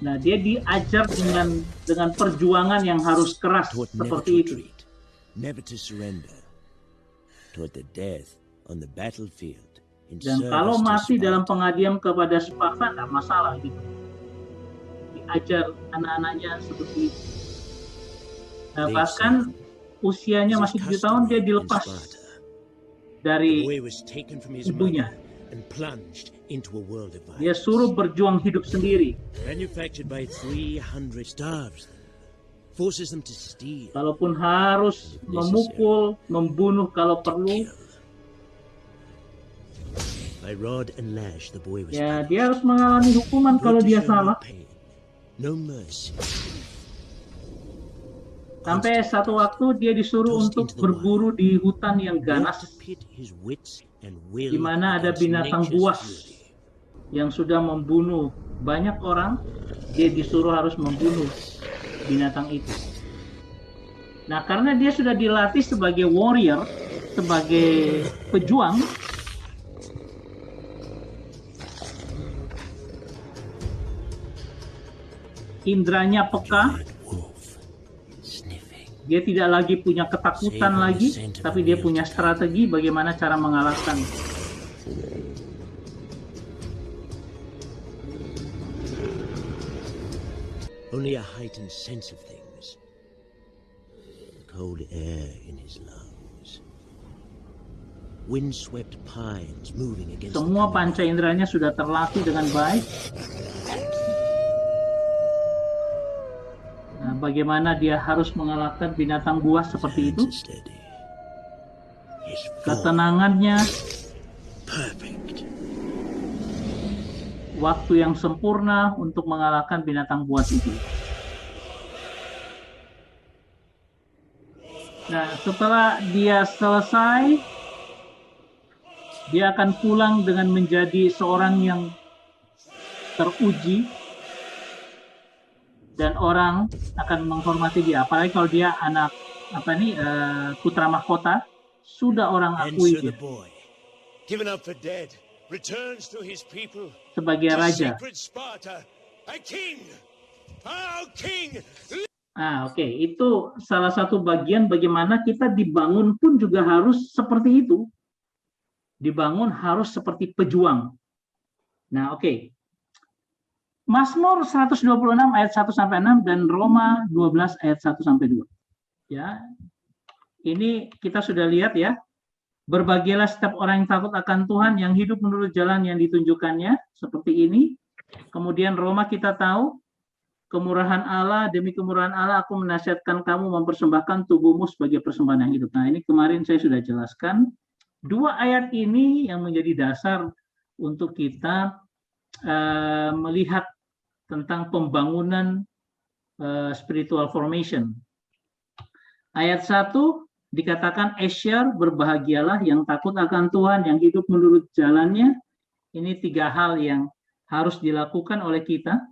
Nah, dia diajar dengan perjuangan yang harus keras seperti itu. Dan kalau mati dalam pengabdian kepada Sparta, nggak masalah gitu. Diajar anak-anaknya seperti itu. Nah, bahkan usianya masih 7 tahun dia dilepas dari ibunya. Dia suruh berjuang hidup sendiri. Kalaupun harus memukul, membunuh kalau perlu. Ya, dia harus mengalami hukuman kalau dia salah. Sampai satu waktu dia disuruh untuk berburu di hutan yang ganas, di mana ada binatang buas. yang sudah membunuh banyak orang, dia disuruh harus membunuh binatang itu. Nah, karena dia sudah dilatih sebagai warrior, sebagai pejuang, indranya peka, dia tidak lagi punya ketakutan lagi, tapi dia punya strategi bagaimana cara mengalahkan. Only a heightened sense of things. The cold air in his lungs. Windswept pines moving against Semua panca inderanya sudah terlatih dengan baik. Nah, bagaimana dia harus mengalahkan binatang buas seperti itu? Ketenangannya, perfect. Waktu yang sempurna untuk mengalahkan binatang buas itu. Nah, setelah dia selesai, dia akan pulang dengan menjadi seorang yang teruji, dan orang akan menghormati dia. Apalagi kalau dia anak putra mahkota, sudah orang akui dia Given up for dead, returns to his people. Sebagai raja. Oke. Itu salah satu bagian bagaimana kita dibangun pun juga harus seperti itu. Dibangun harus seperti pejuang. Nah, oke. Mazmur 126 ayat 1-6 dan Roma 12 ayat 1-2. Ya. Ini kita sudah lihat ya. Berbahagialah setiap orang yang takut akan Tuhan, yang hidup menurut jalan yang ditunjukkannya, seperti ini. Kemudian Roma kita tahu, kemurahan Allah, demi kemurahan Allah aku menasihatkan kamu mempersembahkan tubuhmu sebagai persembahan yang hidup. Nah, ini kemarin saya sudah jelaskan. Dua ayat ini yang menjadi dasar untuk kita melihat tentang pembangunan spiritual formation. Ayat 1 dikatakan Esher, berbahagialah yang takut akan Tuhan, yang hidup menurut jalannya. Ini tiga hal yang harus dilakukan oleh kita.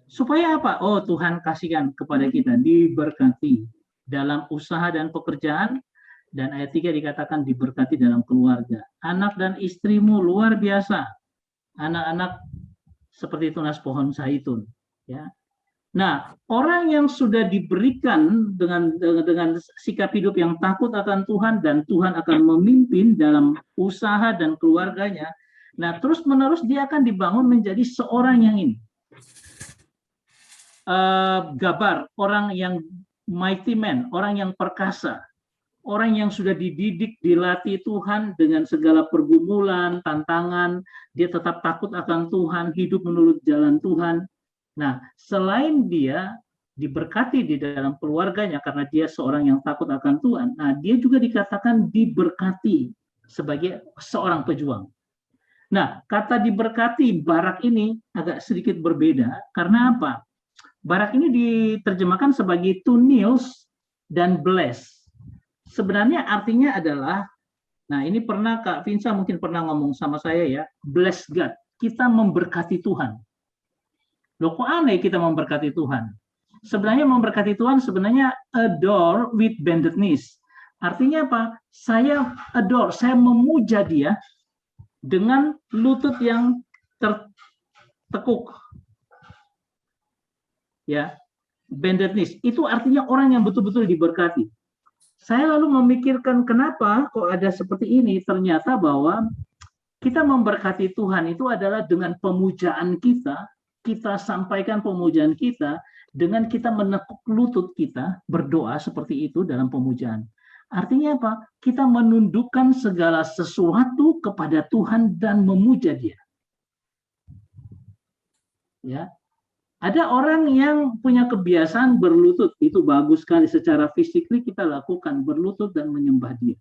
Supaya apa? Oh, Tuhan kasihkan kepada kita, diberkati dalam usaha dan pekerjaan. Dan ayat 3 dikatakan diberkati dalam keluarga. Anak dan istrimu luar biasa. Anak-anak seperti tunas pohon zaitun. Ya. Nah, orang yang sudah diberikan dengan sikap hidup yang takut akan Tuhan dan Tuhan akan memimpin dalam usaha dan keluarganya, nah terus-menerus dia akan dibangun menjadi seorang yang ini. Gabar, orang yang mighty man, orang yang perkasa, orang yang sudah dididik, dilatih Tuhan dengan segala pergumulan, tantangan, dia tetap takut akan Tuhan, hidup menurut jalan Tuhan. Nah, selain dia diberkati di dalam keluarganya karena dia seorang yang takut akan Tuhan, nah dia juga dikatakan diberkati sebagai seorang pejuang. Nah, kata diberkati, barak ini agak sedikit berbeda. Karena apa? Barak ini diterjemahkan sebagai to kneel dan bless. Sebenarnya artinya adalah, nah ini pernah Kak Vinsa mungkin pernah ngomong sama saya ya, bless God, kita memberkati Tuhan. Loh kok aneh kita memberkati Tuhan? Sebenarnya memberkati Tuhan sebenarnya adore with bended knees. Artinya apa? Saya adore, saya memuja dia dengan lutut yang tertekuk. Ya, bended knees. Itu artinya orang yang betul-betul diberkati. Saya lalu memikirkan kenapa kok ada seperti ini. Ternyata bahwa kita memberkati Tuhan itu adalah dengan pemujaan kita. Kita sampaikan pemujaan kita dengan kita menekuk lutut kita, berdoa seperti itu dalam pemujaan. Artinya apa? Kita menundukkan segala sesuatu kepada Tuhan dan memuja Dia. Ya. Ada orang yang punya kebiasaan berlutut, itu bagus sekali secara fisik kita lakukan berlutut dan menyembah Dia.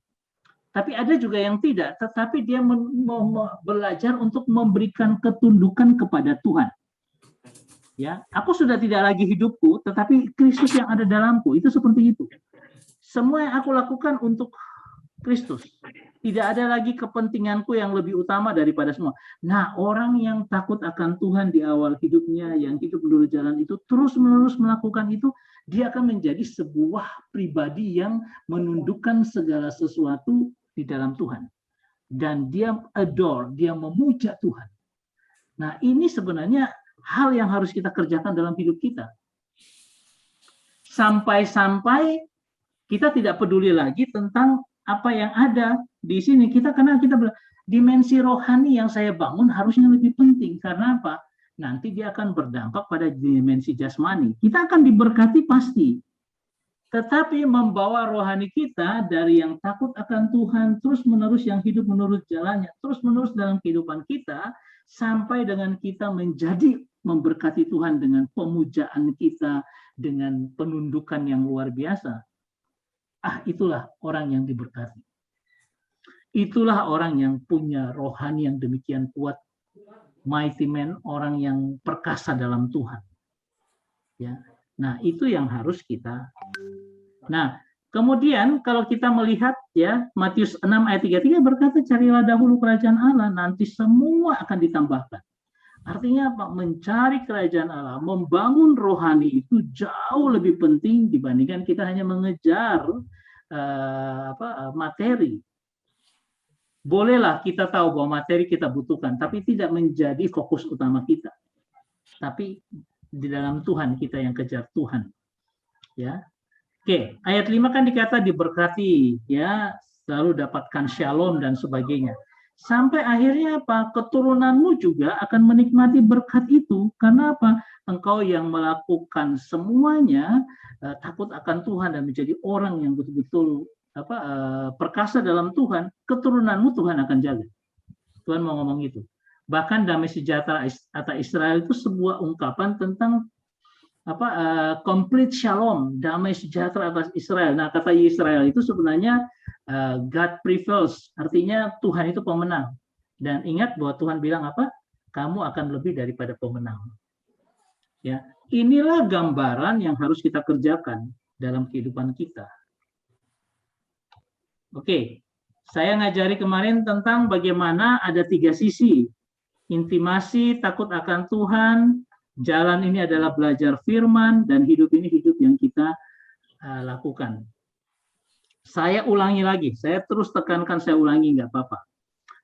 Tapi ada juga yang tidak, tetapi dia belajar untuk memberikan ketundukan kepada Tuhan. Ya, aku sudah tidak lagi hidupku, tetapi Kristus yang ada dalamku. Itu seperti itu. Semua yang aku lakukan untuk Kristus. Tidak ada lagi kepentinganku yang lebih utama daripada semua. Nah, orang yang takut akan Tuhan di awal hidupnya, yang hidup menurut jalan itu, terus-menerus melakukan itu, dia akan menjadi sebuah pribadi yang menundukkan segala sesuatu di dalam Tuhan. Dan dia adore, dia memuja Tuhan. Nah, ini sebenarnya hal yang harus kita kerjakan dalam hidup kita. Sampai-sampai kita tidak peduli lagi tentang apa yang ada di sini. Karena kita dimensi rohani yang saya bangun harusnya lebih penting. Karena apa? Nanti dia akan berdampak pada dimensi jasmani. Kita akan diberkati pasti. Tetapi membawa rohani kita dari yang takut akan Tuhan, terus-menerus yang hidup menurut jalannya, terus-menerus dalam kehidupan kita, sampai dengan kita menjadi memberkati Tuhan dengan pemujaan kita, dengan penundukan yang luar biasa. Itulah orang yang diberkati. Itulah orang yang punya rohani yang demikian kuat. Mighty man, orang yang perkasa dalam Tuhan. Ya. Nah, itu yang harus kita. Nah, kemudian kalau kita melihat ya Matius 6 ayat 33 berkata, carilah dahulu kerajaan Allah, nanti semua akan ditambahkan. Artinya apa? Mencari kerajaan Allah, membangun rohani itu jauh lebih penting dibandingkan kita hanya mengejar materi. Bolehlah kita tahu bahwa materi kita butuhkan, tapi tidak menjadi fokus utama kita. Tapi di dalam Tuhan kita yang kejar Tuhan. Ya. Oke, ayat 5 kan dikata diberkati, ya, selalu dapatkan shalom dan sebagainya. Sampai akhirnya apa? Keturunanmu juga akan menikmati berkat itu. Karena apa? Engkau yang melakukan semuanya takut akan Tuhan dan menjadi orang yang betul-betul perkasa dalam Tuhan. Keturunanmu Tuhan akan jaga. Tuhan mau ngomong itu. Bahkan damai sejahtera atas Israel itu sebuah ungkapan tentang complete shalom, damai sejahtera atas Israel. Nah, kata Israel itu sebenarnya God prevails, artinya Tuhan itu pemenang. Dan ingat bahwa Tuhan bilang apa? Kamu akan lebih daripada pemenang. Ya, inilah gambaran yang harus kita kerjakan dalam kehidupan kita. Oke, saya ngajari kemarin tentang bagaimana ada 3 sisi. Intimasi, takut akan Tuhan, jalan ini adalah belajar firman, dan hidup ini hidup yang kita lakukan. Saya ulangi lagi, saya terus tekankan, saya ulangi, nggak apa-apa.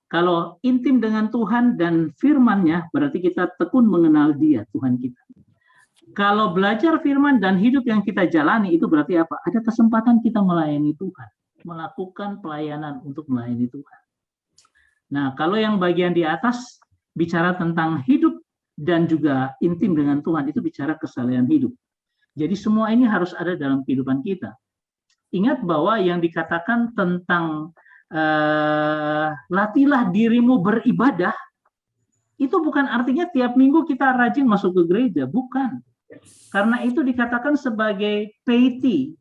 Kalau intim dengan Tuhan dan firman-Nya, berarti kita tekun mengenal Dia, Tuhan kita. Kalau belajar firman dan hidup yang kita jalani, itu berarti apa? Ada kesempatan kita melayani Tuhan, melakukan pelayanan untuk melayani Tuhan. Nah, kalau yang bagian di atas bicara tentang hidup dan juga intim dengan Tuhan, itu bicara kesalehan hidup. Jadi semua ini harus ada dalam kehidupan kita. Ingat bahwa yang dikatakan tentang latihlah dirimu beribadah, itu bukan artinya tiap minggu kita rajin masuk ke gereja, bukan. Karena itu dikatakan sebagai piety.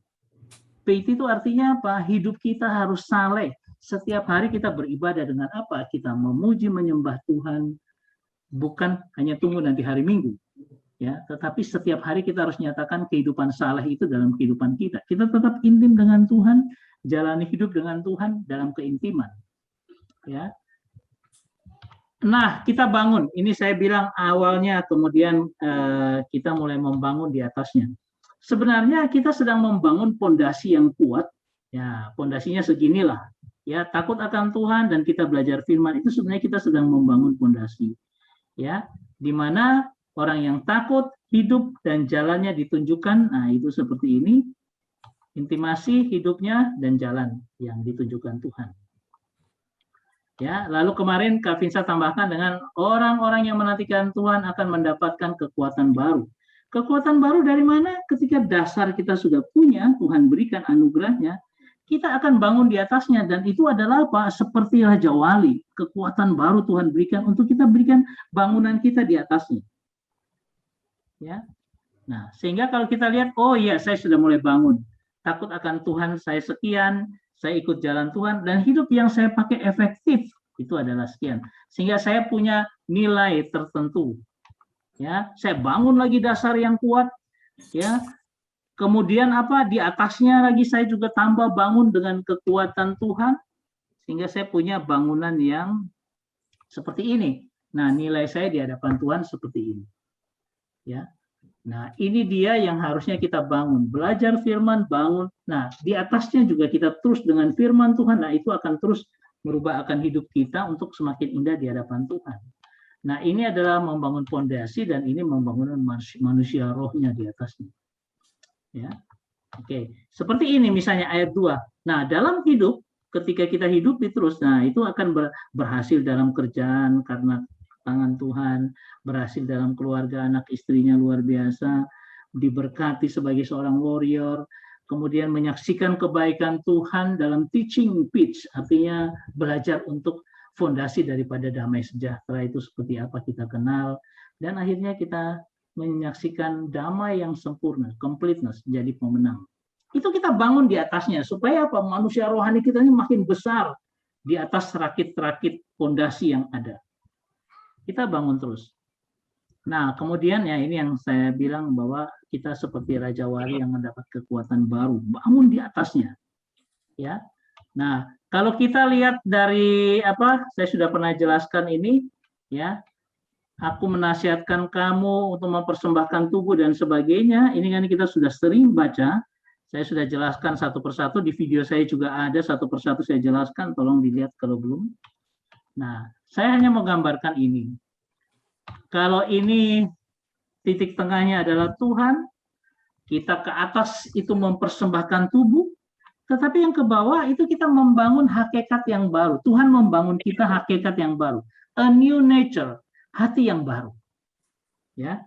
Piety itu artinya apa? Hidup kita harus saleh. Setiap hari kita beribadah dengan apa? Kita memuji, menyembah Tuhan. Bukan hanya tunggu nanti hari Minggu, ya, tetapi setiap hari kita harus nyatakan kehidupan saleh itu dalam kehidupan kita. Kita tetap intim dengan Tuhan, jalani hidup dengan Tuhan dalam keintiman, ya. Nah, kita bangun. Ini saya bilang awalnya, kemudian kita mulai membangun di atasnya. Sebenarnya kita sedang membangun pondasi yang kuat, ya, pondasinya seginilah, ya, takut akan Tuhan dan kita belajar firman, itu sebenarnya kita sedang membangun pondasi. Ya, di mana orang yang takut hidup dan jalannya ditunjukkan. Nah, itu seperti ini, intimasi hidupnya dan jalan yang ditunjukkan Tuhan. Ya, lalu kemarin Kak Vinsa tambahkan dengan orang-orang yang menantikan Tuhan akan mendapatkan kekuatan baru. Kekuatan baru dari mana? Ketika dasar kita sudah punya, Tuhan berikan anugerahnya, kita akan bangun di atasnya, dan itu adalah apa? Seperti Raja Wali, kekuatan baru Tuhan berikan untuk kita berikan bangunan kita di atasnya. Ya. Nah, sehingga kalau kita lihat, oh iya, saya sudah mulai bangun. Takut akan Tuhan, saya sekian, saya ikut jalan Tuhan, dan hidup yang saya pakai efektif itu adalah sekian. Sehingga saya punya nilai tertentu. Ya, saya bangun lagi dasar yang kuat, ya. Kemudian apa? Di atasnya lagi saya juga tambah bangun dengan kekuatan Tuhan, sehingga saya punya bangunan yang seperti ini. Nah, nilai saya di hadapan Tuhan seperti ini. Ya. Nah, ini dia yang harusnya kita bangun. Belajar firman, bangun. Nah, di atasnya juga kita terus dengan firman Tuhan. Nah, itu akan terus merubah akan hidup kita untuk semakin indah di hadapan Tuhan. Nah, ini adalah membangun fondasi dan ini membangun manusia rohnya di atasnya. Ya. Oke, seperti ini misalnya ayat 2. Nah, dalam hidup, ketika kita hidupi terus, nah itu akan berhasil dalam kerjaan karena tangan Tuhan, berhasil dalam keluarga, anak istrinya luar biasa, diberkati sebagai seorang warrior, kemudian menyaksikan kebaikan Tuhan dalam teaching pitch, artinya belajar untuk fondasi daripada damai sejahtera itu seperti apa kita kenal, dan akhirnya kita menyaksikan damai yang sempurna, completeness, jadi pemenang. Itu kita bangun di atasnya, supaya apa? Manusia rohani kita ini makin besar di atas rakit-rakit fondasi yang ada. Kita bangun terus. Nah, kemudian ya ini yang saya bilang bahwa kita seperti Raja Wali yang mendapat kekuatan baru, bangun di atasnya. Ya. Nah, kalau kita lihat dari apa? Saya sudah pernah jelaskan ini, ya. Aku menasihatkan kamu untuk mempersembahkan tubuh dan sebagainya. Ini kan kita sudah sering baca. Saya sudah jelaskan satu persatu. Di video saya juga ada satu persatu saya jelaskan. Tolong dilihat kalau belum. Nah, saya hanya menggambarkan ini. Kalau ini titik tengahnya adalah Tuhan, kita ke atas itu mempersembahkan tubuh, tetapi yang ke bawah itu kita membangun hakikat yang baru. Tuhan membangun kita hakikat yang baru. A new nature. Hati yang baru, ya.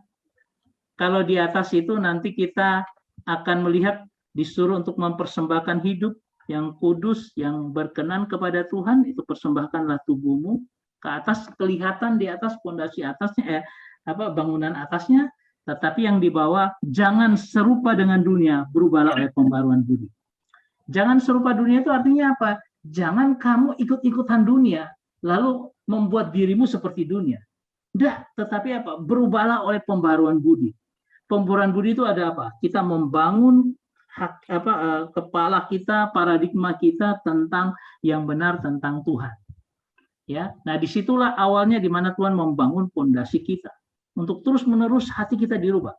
Kalau di atas itu nanti kita akan melihat disuruh untuk mempersembahkan hidup yang kudus, yang berkenan kepada Tuhan. Itu persembahkanlah tubuhmu ke atas, kelihatan di atas fondasi atasnya, bangunan atasnya. Tetapi yang di bawah jangan serupa dengan dunia, berubahlah oleh pembaruan budi. Jangan serupa dunia itu artinya apa? Jangan kamu ikut-ikutan dunia, lalu membuat dirimu seperti dunia. Tetapi apa? Berubahlah oleh pembaruan budi. Pembaruan budi itu ada apa? Kita membangun kepala kita, paradigma kita tentang yang benar tentang Tuhan. Ya, nah disitulah awalnya di mana Tuhan membangun fondasi kita untuk terus-menerus hati kita dirubah.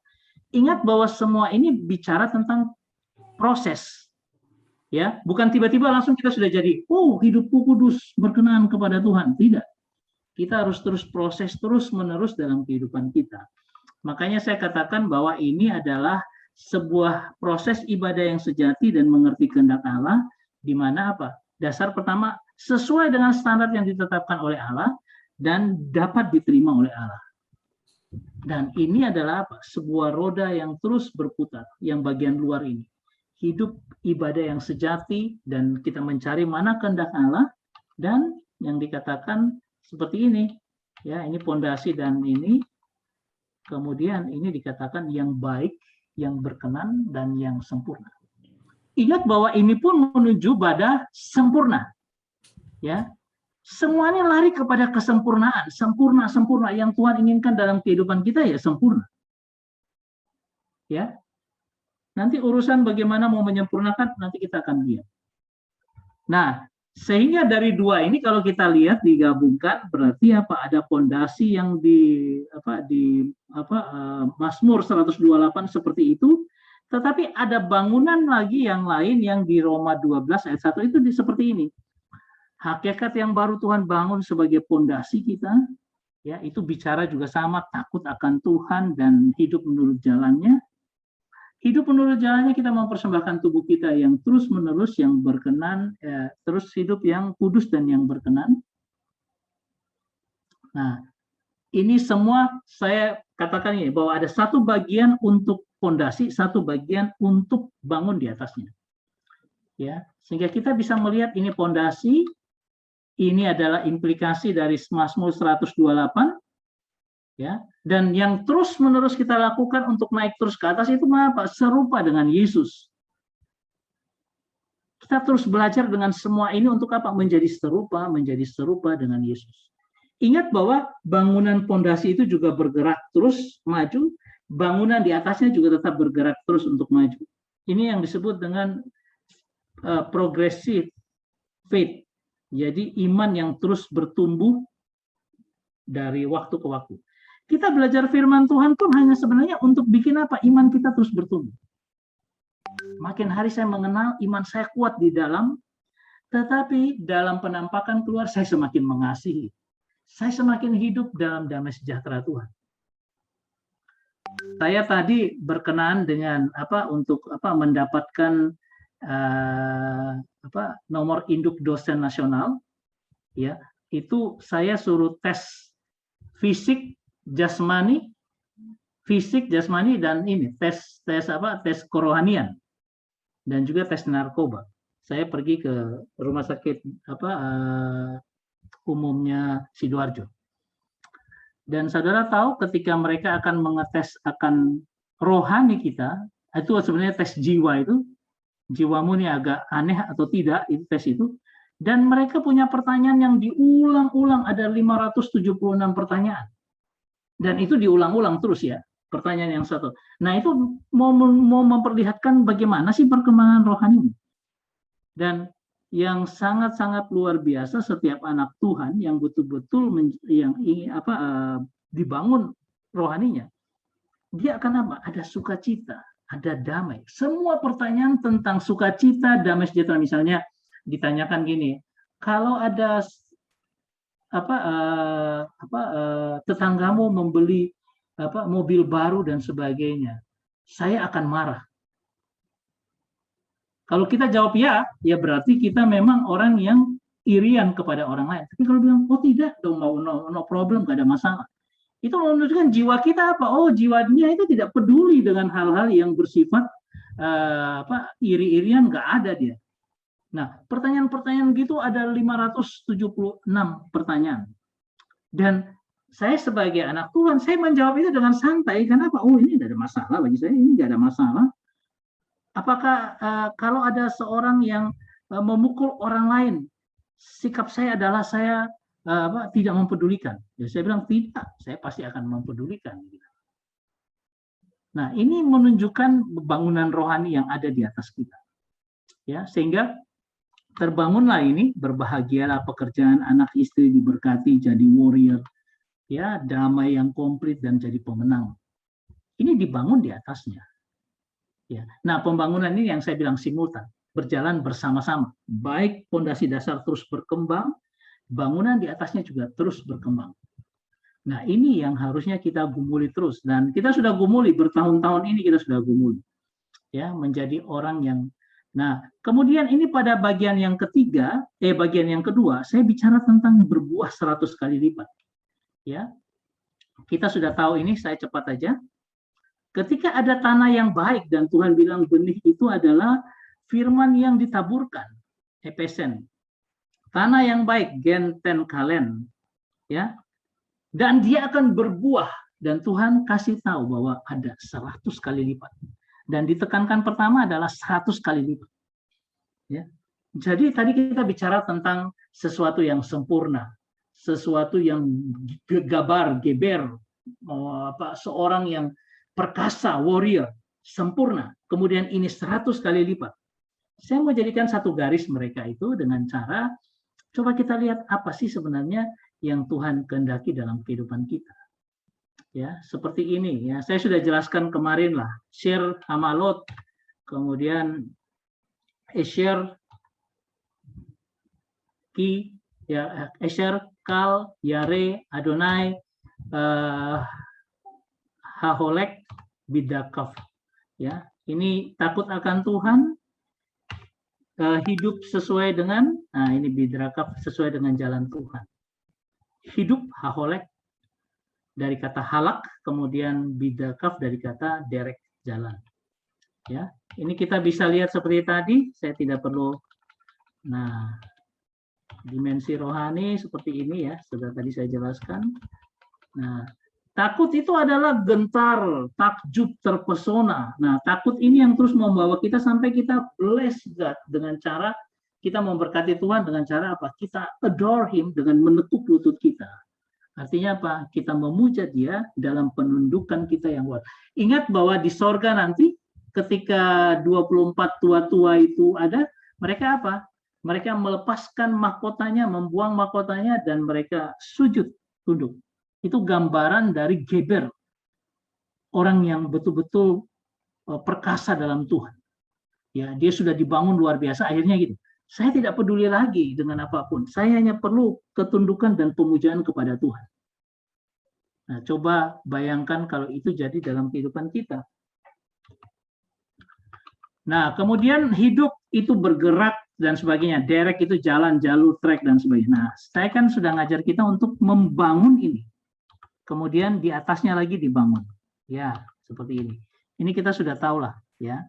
Ingat bahwa semua ini bicara tentang proses. Ya, bukan tiba-tiba langsung kita sudah jadi, hidupku kudus, berkenan kepada Tuhan. Tidak. Kita harus terus proses terus-menerus dalam kehidupan kita. Makanya saya katakan bahwa ini adalah sebuah proses ibadah yang sejati dan mengerti kehendak Allah, di mana apa? Dasar pertama, sesuai dengan standar yang ditetapkan oleh Allah dan dapat diterima oleh Allah. Dan ini adalah apa? Sebuah roda yang terus berputar, yang bagian luar ini. Hidup ibadah yang sejati dan kita mencari mana kehendak Allah, dan yang dikatakan seperti ini, ya, ini pondasi dan ini, kemudian ini dikatakan yang baik, yang berkenan dan yang sempurna. Ingat bahwa ini pun menuju pada sempurna, ya. Semuanya lari kepada kesempurnaan, sempurna yang Tuhan inginkan dalam kehidupan kita ya sempurna, ya. Nanti urusan bagaimana mau menyempurnakan nanti kita akan lihat. Nah, sehingga dari dua ini kalau kita lihat digabungkan berarti apa? Ada fondasi yang di Mazmur 128 seperti itu, tetapi ada bangunan lagi yang lain yang di Roma 12 ayat 1 itu seperti ini. Hakikat yang baru Tuhan bangun sebagai fondasi kita, ya, itu bicara juga sama takut akan Tuhan dan hidup menurut jalannya. Hidup menurut jalannya kita mempersembahkan tubuh kita yang terus-menerus, yang berkenan, terus hidup yang kudus dan yang berkenan. Nah, ini semua saya katakan ini, bahwa ada satu bagian untuk fondasi, satu bagian untuk bangun di atasnya. Ya, sehingga kita bisa melihat ini fondasi, ini adalah implikasi dari Mazmur 128. Ya, dan yang terus-menerus kita lakukan untuk naik terus ke atas itu apa? Serupa dengan Yesus. Kita terus belajar dengan semua ini untuk apa? Menjadi serupa dengan Yesus. Ingat bahwa bangunan fondasi itu juga bergerak terus maju, bangunan di atasnya juga tetap bergerak terus untuk maju. Ini yang disebut dengan progressive faith. Jadi iman yang terus bertumbuh dari waktu ke waktu. Kita belajar firman Tuhan pun hanya sebenarnya untuk bikin apa? Iman kita terus bertumbuh. Makin hari saya mengenal iman saya kuat di dalam, tetapi dalam penampakan keluar saya semakin mengasihi. Saya semakin hidup dalam damai sejahtera Tuhan. Saya tadi berkenaan dengan untuk mendapatkan nomor induk dosen nasional, ya, itu saya suruh tes fisik jasmani dan ini tes kerohanian dan juga tes narkoba. Saya pergi ke rumah sakit umumnya Sidoarjo. Dan saudara tahu ketika mereka akan mengetes akan rohani kita, itu sebenarnya tes jiwa itu, jiwamu ini agak aneh atau tidak, itu tes itu. Dan mereka punya pertanyaan yang diulang-ulang, ada 576 pertanyaan. Dan itu diulang-ulang terus ya, pertanyaan yang satu. Nah itu mau memperlihatkan bagaimana sih perkembangan rohani. Dan yang sangat-sangat luar biasa, setiap anak Tuhan yang betul-betul dibangun rohaninya, dia akan apa? Ada sukacita, ada damai. Semua pertanyaan tentang sukacita, damai sejahtera, misalnya ditanyakan gini, kalau ada tetanggamu membeli mobil baru dan sebagainya, saya akan marah. Kalau kita jawab ya berarti kita memang orang yang irian kepada orang lain. Tapi kalau bilang, oh tidak, no problem, gak ada masalah. Itu menunjukkan jiwa kita apa? Oh, jiwanya itu tidak peduli dengan hal-hal yang bersifat iri-irian, gak ada dia. Nah, pertanyaan-pertanyaan gitu ada 576 pertanyaan. Dan saya sebagai anak Tuhan, saya menjawab itu dengan santai. Kenapa? Oh, ini tidak ada masalah bagi saya, ini tidak ada masalah. Apakah kalau ada seorang yang memukul orang lain, sikap saya adalah saya tidak mempedulikan? Ya, saya bilang tidak, saya pasti akan mempedulikan. Nah, ini menunjukkan bangunan rohani yang ada di atas kita. Ya, sehingga terbangunlah ini, berbahagialah pekerjaan anak istri diberkati, jadi warrior, ya, damai yang komplit dan jadi pemenang. Ini dibangun di atasnya. Ya. Nah, pembangunan ini yang saya bilang simultan, berjalan bersama-sama. Baik pondasi dasar terus berkembang, bangunan di atasnya juga terus berkembang. Nah, ini yang harusnya kita gumuli terus, dan kita sudah gumuli bertahun-tahun ini, kita sudah gumuli, ya, menjadi orang yang. Nah, kemudian ini pada bagian yang ketiga, bagian yang kedua, saya bicara tentang berbuah 100 kali lipat. Ya, kita sudah tahu ini, saya cepat aja. Ketika ada tanah yang baik dan Tuhan bilang benih itu adalah firman yang ditaburkan, Efesen. Tanah yang baik, genten kalen, ya. Dan dia akan berbuah, dan Tuhan kasih tahu bahwa ada 100 kali lipat. Dan ditekankan pertama adalah 100 kali lipat. Ya. Jadi tadi kita bicara tentang sesuatu yang sempurna, sesuatu yang geber, seorang yang perkasa, warrior, sempurna. Kemudian ini 100 kali lipat. Saya mau jadikan satu garis mereka itu dengan cara, coba kita lihat apa sih sebenarnya yang Tuhan kehendaki dalam kehidupan kita. Ya, seperti ini ya. Saya sudah jelaskan kemarin lah. Shir, Hamalot, kemudian Esher, Ki, ya, Esher, Kal, Yare, Adonai, Haholek, Bidakaf. Ya, ini takut akan Tuhan, hidup sesuai dengan, nah ini Bidakaf, sesuai dengan jalan Tuhan. Hidup, Haholek, dari kata halak, kemudian Bidakaf dari kata derek, jalan. Ya, ini kita bisa lihat seperti tadi, saya tidak perlu. Nah, dimensi rohani seperti ini ya, sudah tadi saya jelaskan. Nah, takut itu adalah gentar, takjub, terpesona. Nah, takut ini yang terus membawa kita sampai kita bless God dengan cara kita memberkati Tuhan dengan cara apa? Kita adore Him dengan menekuk lutut kita. Artinya apa? Kita memuja Dia dalam penundukan kita yang kuat. Ingat bahwa di sorga nanti ketika 24 tua-tua itu ada, mereka apa? Mereka melepaskan mahkotanya, membuang mahkotanya, dan mereka sujud, tunduk. Itu gambaran dari Geber, orang yang betul-betul perkasa dalam Tuhan. Ya, dia sudah dibangun luar biasa, akhirnya gitu. Saya tidak peduli lagi dengan apapun. Saya hanya perlu ketundukan dan pemujaan kepada Tuhan. Nah, coba bayangkan kalau itu jadi dalam kehidupan kita. Nah, kemudian hidup itu bergerak dan sebagainya. Derek itu jalan, jalur, trek, dan sebagainya. Nah, saya kan sudah ngajar kita untuk membangun ini. Kemudian di atasnya lagi dibangun. Ya, seperti ini. Ini kita sudah tahu lah, ya.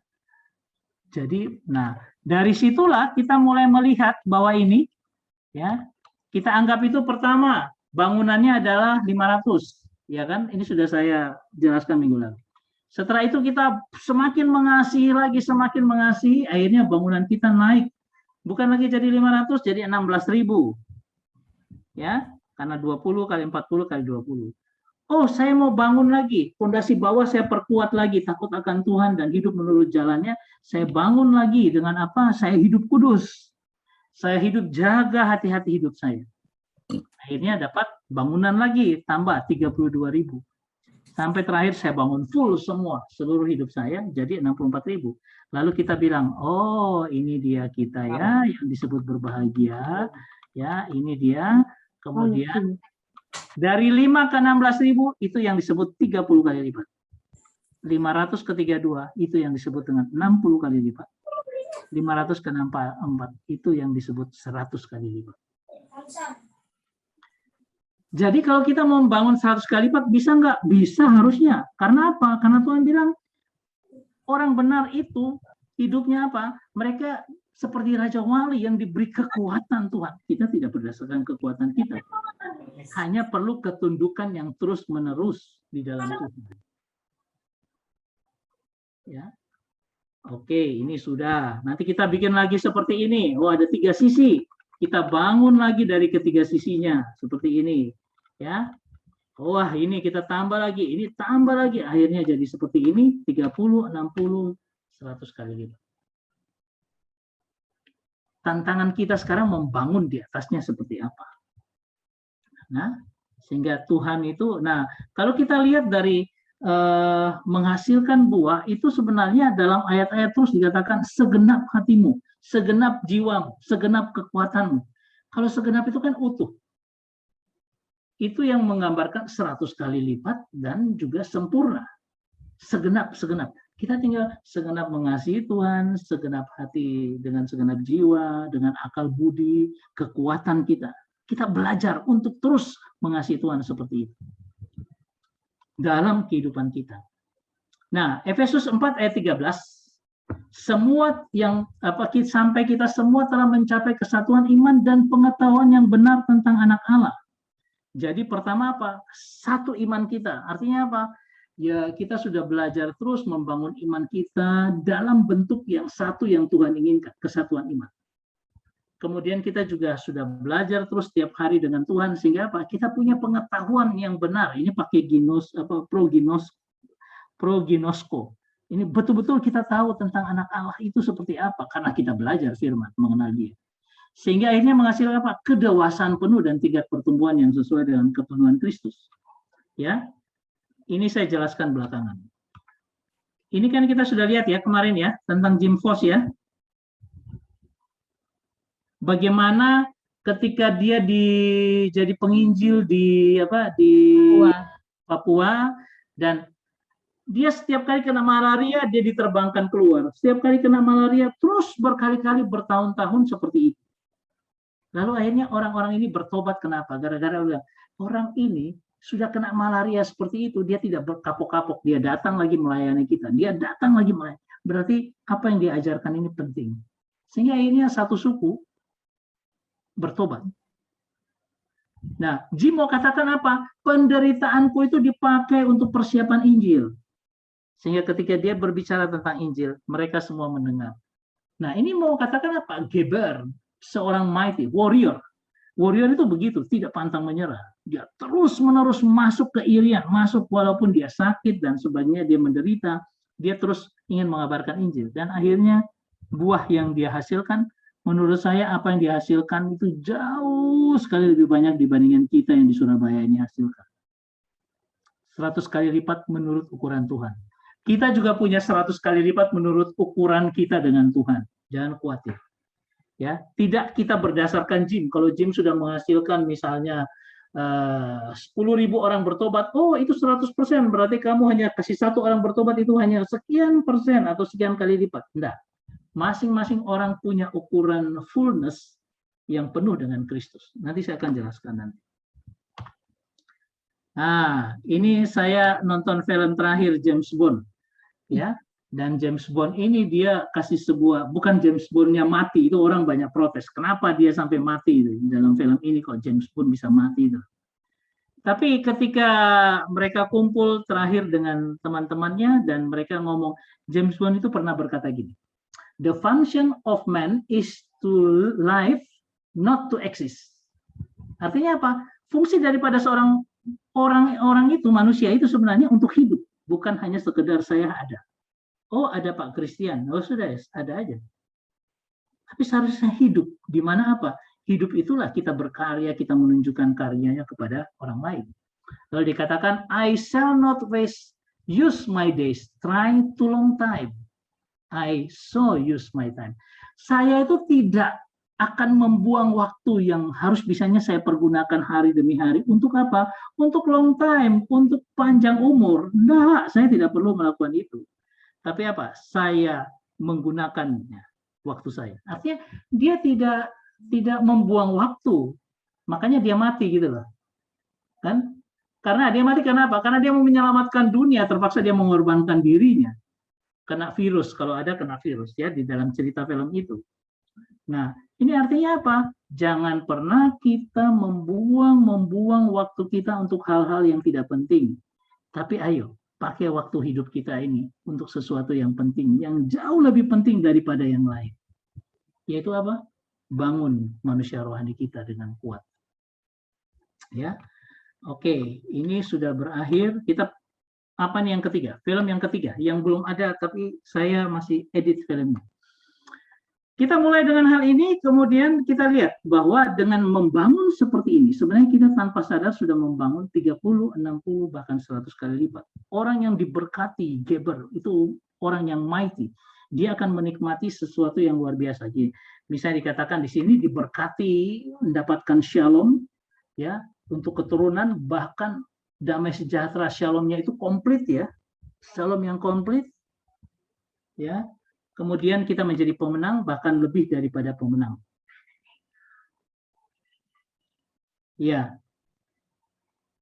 Jadi, nah, dari situlah kita mulai melihat bahwa ini, ya, kita anggap itu pertama, bangunannya adalah 500, ya kan? Ini sudah saya jelaskan minggu lalu. Setelah itu kita semakin mengasihi lagi, semakin mengasihi, akhirnya bangunan kita naik. Bukan lagi jadi 500, jadi 16.000. Ya, karena 20 kali 40 kali 20. Oh, saya mau bangun lagi, fondasi bawah saya perkuat lagi, takut akan Tuhan dan hidup menurut jalannya. Saya bangun lagi dengan apa? Saya hidup kudus. Saya hidup jaga hati-hati hidup saya. Akhirnya dapat bangunan lagi, tambah 32.000. Sampai terakhir saya bangun full semua, seluruh hidup saya jadi 64.000. Lalu kita bilang, oh ini dia kita ya, yang disebut berbahagia. Ya, ini dia. Kemudian dari 5 ke 16.000 itu yang disebut 30 kali lipat. 500 ke 32 itu yang disebut dengan 60 kali lipat. 500 ke 64 itu yang disebut 100 kali lipat. Jadi kalau kita mau membangun 100 kali lipat bisa nggak? Bisa harusnya. Karena apa? Karena Tuhan bilang orang benar itu hidupnya apa? Mereka seperti Raja Wali yang diberi kekuatan Tuhan. Kita tidak berdasarkan kekuatan kita. Hanya perlu ketundukan yang terus-menerus di dalam Tuhan. Ya. Oke, ini sudah. Nanti kita bikin lagi seperti ini. Oh, ada 3 sisi. Kita bangun lagi dari ketiga sisinya. Seperti ini. Ya. Wah, ini kita tambah lagi. Ini tambah lagi. Akhirnya jadi seperti ini. 30, 60, 100 kali lipat. Tantangan kita sekarang membangun di atasnya seperti apa. Nah, sehingga Tuhan itu, nah kalau kita lihat dari menghasilkan buah, itu sebenarnya dalam ayat-ayat terus dikatakan segenap hatimu, segenap jiwamu, segenap kekuatanmu. Kalau segenap itu kan utuh. Itu yang menggambarkan 100 kali lipat dan juga sempurna. Segenap. Kita tinggal segenap mengasihi Tuhan, segenap hati, dengan segenap jiwa, dengan akal budi, kekuatan kita. Kita belajar untuk terus mengasihi Tuhan seperti itu dalam kehidupan kita. Nah, Efesus 4 ayat 13, semua yang sampai kita semua telah mencapai kesatuan iman dan pengetahuan yang benar tentang anak Allah. Jadi pertama apa? Satu iman kita. Artinya apa? Ya, kita sudah belajar terus membangun iman kita dalam bentuk yang satu yang Tuhan inginkan, kesatuan iman. Kemudian kita juga sudah belajar terus setiap hari dengan Tuhan sehingga apa? Kita punya pengetahuan yang benar. Ini pakai proginosko. Ini betul-betul kita tahu tentang anak Allah itu seperti apa karena kita belajar firman, mengenal Dia. Sehingga akhirnya menghasilkan apa? Kedewasaan penuh dan tingkat pertumbuhan yang sesuai dengan kepenuhan Kristus. Ya. Ini saya jelaskan belakangan. Ini kan kita sudah lihat ya kemarin ya tentang Jim Foss ya. Bagaimana ketika dia jadi penginjil di Papua dan dia setiap kali kena malaria dia diterbangkan keluar. Setiap kali kena malaria terus berkali-kali bertahun-tahun seperti itu. Lalu akhirnya orang-orang ini bertobat. Kenapa? Gara-gara orang ini sudah kena malaria seperti itu, dia tidak berkapok-kapok, dia datang lagi melayani kita, dia datang lagi melayani. Berarti apa yang diajarkan ini penting. Sehingga akhirnya satu suku bertobat. Nah, Jim mau katakan apa? Penderitaanku itu dipakai untuk persiapan Injil. Sehingga ketika dia berbicara tentang Injil, mereka semua mendengar. Nah, ini mau katakan apa? Geber, seorang mighty warrior. Warrior itu begitu, tidak pantang menyerah. Dia terus-menerus masuk ke irian, masuk walaupun dia sakit dan sebagainya, dia menderita, dia terus ingin mengabarkan Injil. Dan akhirnya buah yang dia hasilkan menurut saya apa yang dihasilkan itu jauh sekali lebih banyak dibandingkan kita yang di Surabaya ini hasilkan. 100 kali lipat menurut ukuran Tuhan. Kita juga punya 100 kali lipat menurut ukuran kita dengan Tuhan. Jangan khawatir. Ya, tidak kita berdasarkan Jim. Kalau Jim sudah menghasilkan misalnya 10.000 orang bertobat, oh itu 100%, berarti kamu hanya kasih 1 orang bertobat itu hanya sekian persen atau sekian kali lipat. Enggak. Masing-masing orang punya ukuran fullness yang penuh dengan Kristus. Nanti saya akan jelaskan nanti. Nah, ini saya nonton film terakhir James Bond. Ya. Dan James Bond ini dia kasih sebuah, bukan James Bond-nya mati, itu orang banyak protes. Kenapa dia sampai mati itu? Dalam film ini kok James Bond bisa mati itu. Tapi ketika mereka kumpul terakhir dengan teman-temannya dan mereka ngomong, James Bond itu pernah berkata gini, the function of man is to live, not to exist. Artinya apa? Fungsi daripada seorang orang itu, manusia itu sebenarnya untuk hidup, bukan hanya sekedar saya ada. Oh ada Pak Christian, oh sudah ada aja. Tapi seharusnya hidup, di mana apa? Hidup itulah kita berkarya, kita menunjukkan karyanya kepada orang lain. Lalu dikatakan, I shall not use my days trying to long time. I so use my time. Saya itu tidak akan membuang waktu yang harus bisanya saya pergunakan hari demi hari. Untuk apa? Untuk long time, untuk panjang umur. Nah, saya tidak perlu melakukan itu. Tapi apa? Saya menggunakannya waktu saya. Artinya dia tidak membuang waktu. Makanya dia mati gitu loh. Kan? Karena dia mati karena apa? Karena dia mau menyelamatkan dunia, terpaksa dia mengorbankan dirinya. Kena virus, kalau ada kena virus ya di dalam cerita film itu. Nah, ini artinya apa? Jangan pernah kita membuang waktu kita untuk hal-hal yang tidak penting. Tapi ayo, pakai waktu hidup kita ini untuk sesuatu yang penting, yang jauh lebih penting daripada yang lain. Yaitu apa? Bangun manusia rohani kita dengan kuat. Ya. Oke, ini sudah berakhir. Kita apa nih yang ketiga? Film yang ketiga yang belum ada tapi saya masih edit filmnya. Kita mulai dengan hal ini, kemudian kita lihat bahwa dengan membangun seperti ini, sebenarnya kita tanpa sadar sudah membangun 30, 60, bahkan 100 kali lipat. Orang yang diberkati, Geber, itu orang yang mighty. Dia akan menikmati sesuatu yang luar biasa. Jadi, misalnya dikatakan di sini diberkati, mendapatkan shalom, ya, untuk keturunan, bahkan damai sejahtera shalomnya itu komplit ya. Shalom yang komplit, ya. Kemudian kita menjadi pemenang, bahkan lebih daripada pemenang. Ya,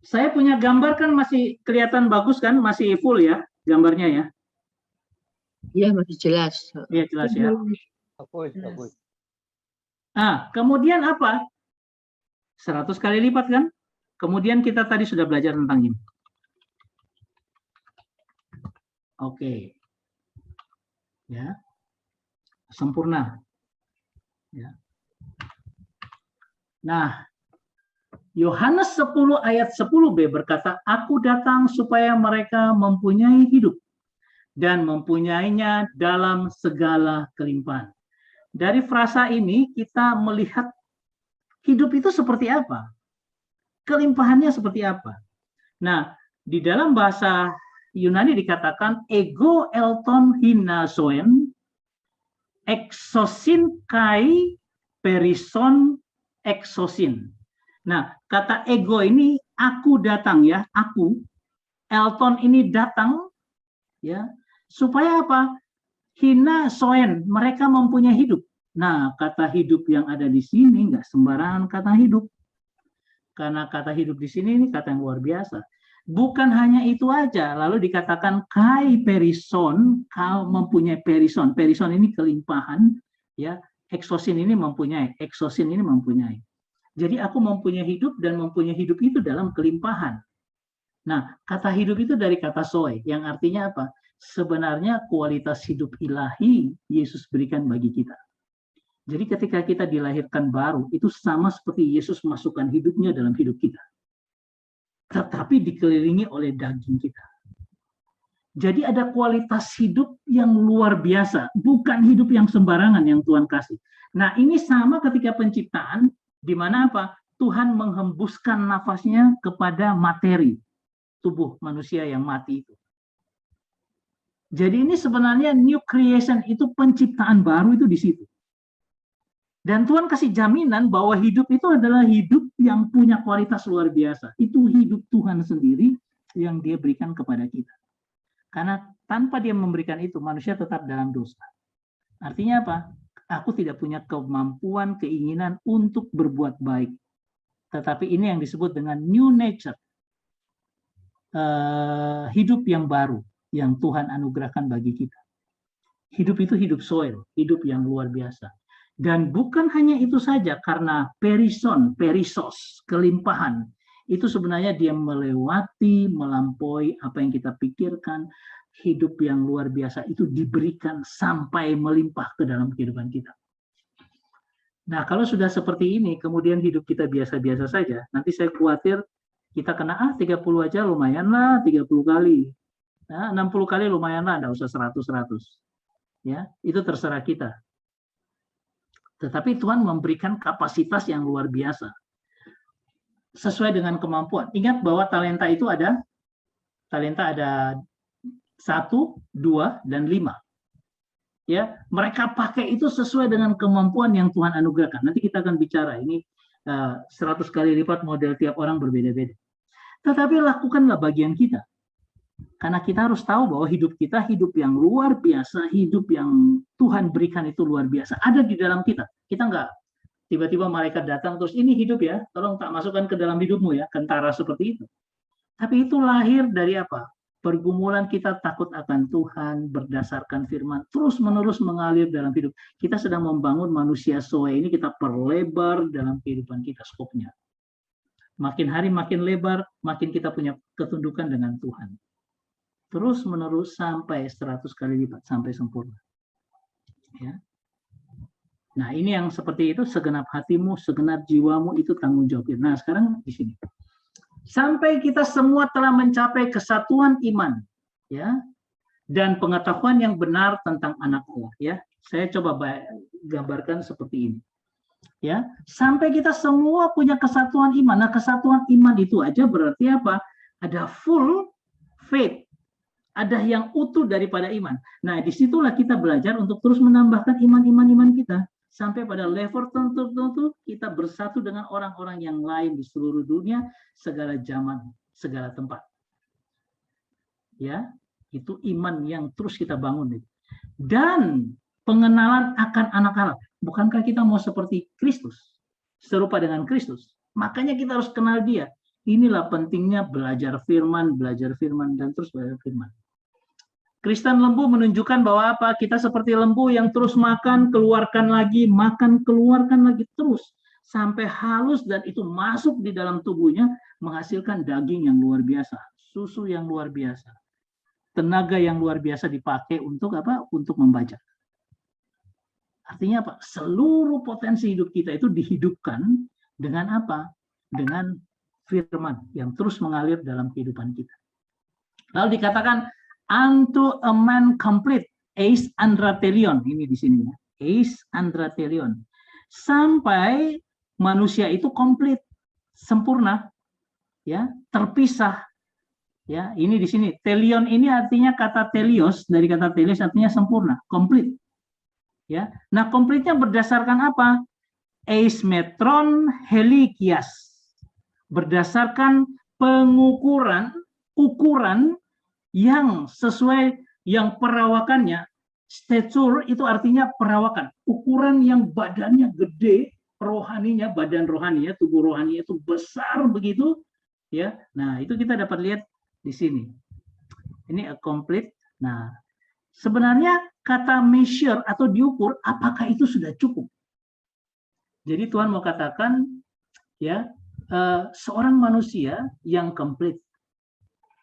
saya punya gambar kan masih kelihatan bagus kan, masih full ya gambarnya ya? Iya, masih jelas. Iya jelas ya. Bagus. Nah, kemudian apa? 100 kali lipat kan? Kemudian kita tadi sudah belajar tentang ini. Oke. Ya. Sempurna. Ya. Nah, Yohanes 10 ayat 10b berkata, aku datang supaya mereka mempunyai hidup dan mempunyainya dalam segala kelimpahan. Dari frasa ini kita melihat hidup itu seperti apa? Kelimpahannya seperti apa? Nah, di dalam bahasa Yunani dikatakan ego elton hinasoen exosin kai perison exosin. Nah, kata ego ini aku datang ya, aku. Elton ini datang ya, supaya apa? Hina soen, mereka mempunyai hidup. Nah, kata hidup yang ada di sini nggak sembarangan kata hidup. Karena kata hidup di sini ini kata yang luar biasa. Bukan hanya itu aja, lalu dikatakan kai perison, kau mempunyai perison. Perison ini kelimpahan, ya. Exosin ini mempunyai, exosin ini mempunyai. Jadi aku mempunyai hidup dan mempunyai hidup itu dalam kelimpahan. Nah, kata hidup itu dari kata soe, yang artinya apa? Sebenarnya kualitas hidup ilahi Yesus berikan bagi kita. Jadi ketika kita dilahirkan baru, itu sama seperti Yesus masukkan hidupnya dalam hidup kita. Tetapi dikelilingi oleh daging kita. Jadi ada kualitas hidup yang luar biasa, bukan hidup yang sembarangan yang Tuhan kasih. Nah, ini sama ketika penciptaan, di mana apa? Tuhan menghembuskan nafasnya kepada materi tubuh manusia yang mati itu. Jadi ini sebenarnya new creation, itu penciptaan baru itu di situ. Dan Tuhan kasih jaminan bahwa hidup itu adalah hidup yang punya kualitas luar biasa. Itu hidup Tuhan sendiri yang Dia berikan kepada kita. Karena tanpa Dia memberikan itu, manusia tetap dalam dosa. Artinya apa? Aku tidak punya kemampuan, keinginan untuk berbuat baik. Tetapi ini yang disebut dengan new nature. Hidup yang baru yang Tuhan anugerahkan bagi kita. Hidup itu hidup soil, hidup yang luar biasa. Dan bukan hanya itu saja, karena perisos, kelimpahan, itu sebenarnya dia melewati, melampaui apa yang kita pikirkan. Hidup yang luar biasa itu diberikan sampai melimpah ke dalam kehidupan kita. Nah, kalau sudah seperti ini, kemudian hidup kita biasa-biasa saja, nanti saya khawatir kita kena 30 aja lumayan lah, 30 kali. Nah, 60 kali lumayan lah, enggak usah 100. Ya, itu terserah kita. Tetapi Tuhan memberikan kapasitas yang luar biasa. Sesuai dengan kemampuan. Ingat bahwa talenta itu ada 1, 2, dan 5. Ya, mereka pakai itu sesuai dengan kemampuan yang Tuhan anugerahkan. Nanti kita akan bicara ini 100 kali lipat, model tiap orang berbeda-beda. Tetapi lakukanlah bagian kita. Karena kita harus tahu bahwa hidup kita hidup yang luar biasa, hidup yang Tuhan berikan itu luar biasa. Ada di dalam kita. Kita enggak tiba-tiba malaikat datang terus ini hidup ya, tolong tak masukkan ke dalam hidupmu ya, kentara seperti itu. Tapi itu lahir dari apa? Pergumulan kita takut akan Tuhan berdasarkan firman, terus-menerus mengalir dalam hidup. Kita sedang membangun manusia Zoe ini, kita perlebar dalam kehidupan kita skopnya. Makin hari makin lebar, makin kita punya ketundukan dengan Tuhan. Terus-menerus sampai 100 kali lipat, sampai sempurna. Ya. Nah, ini yang seperti itu, segenap hatimu, segenap jiwamu, itu tanggung jawabnya. Nah, sekarang di sini. Sampai kita semua telah mencapai kesatuan iman, ya, dan pengetahuan yang benar tentang Anak Allah, ya. Saya coba gambarkan seperti ini, ya. Sampai kita semua punya kesatuan iman. Nah, kesatuan iman itu aja berarti apa? Ada full faith, ada yang utuh daripada iman. Nah, disitulah kita belajar untuk terus menambahkan iman kita. Sampai pada level tertentu kita bersatu dengan orang-orang yang lain di seluruh dunia, segala zaman, segala tempat. Ya, itu iman yang terus kita bangun. Dan pengenalan akan Anak Allah. Bukankah kita mau seperti Kristus? Serupa dengan Kristus. Makanya kita harus kenal Dia. Inilah pentingnya belajar firman, dan terus belajar firman. Kristen lembu menunjukkan bahwa apa? Kita seperti lembu yang terus makan, keluarkan lagi, makan, keluarkan lagi terus. Sampai halus dan itu masuk di dalam tubuhnya, menghasilkan daging yang luar biasa, susu yang luar biasa. Tenaga yang luar biasa dipakai untuk apa? Untuk membajak. Artinya apa? Seluruh potensi hidup kita itu dihidupkan dengan apa? Dengan firman yang terus mengalir dalam kehidupan kita. Lalu dikatakan, unto a man complete, eis andratelion, ini di sini ya, eis andratelion, sampai manusia itu komplit, sempurna, ya, terpisah, ya, ini di sini telion ini artinya kata telios, dari kata telios artinya sempurna, komplit, ya. Nah, komplitnya berdasarkan apa? Eis metron helikias, berdasarkan ukuran yang sesuai, yang perawakannya, stature itu artinya perawakan, ukuran yang badannya gede, rohaninya, badan rohaninya, tubuh rohaninya itu besar begitu, ya. Nah, itu kita dapat lihat di sini. Ini complete. Nah, sebenarnya kata measure atau diukur, apakah itu sudah cukup? Jadi Tuhan mau katakan, ya, seorang manusia yang complete.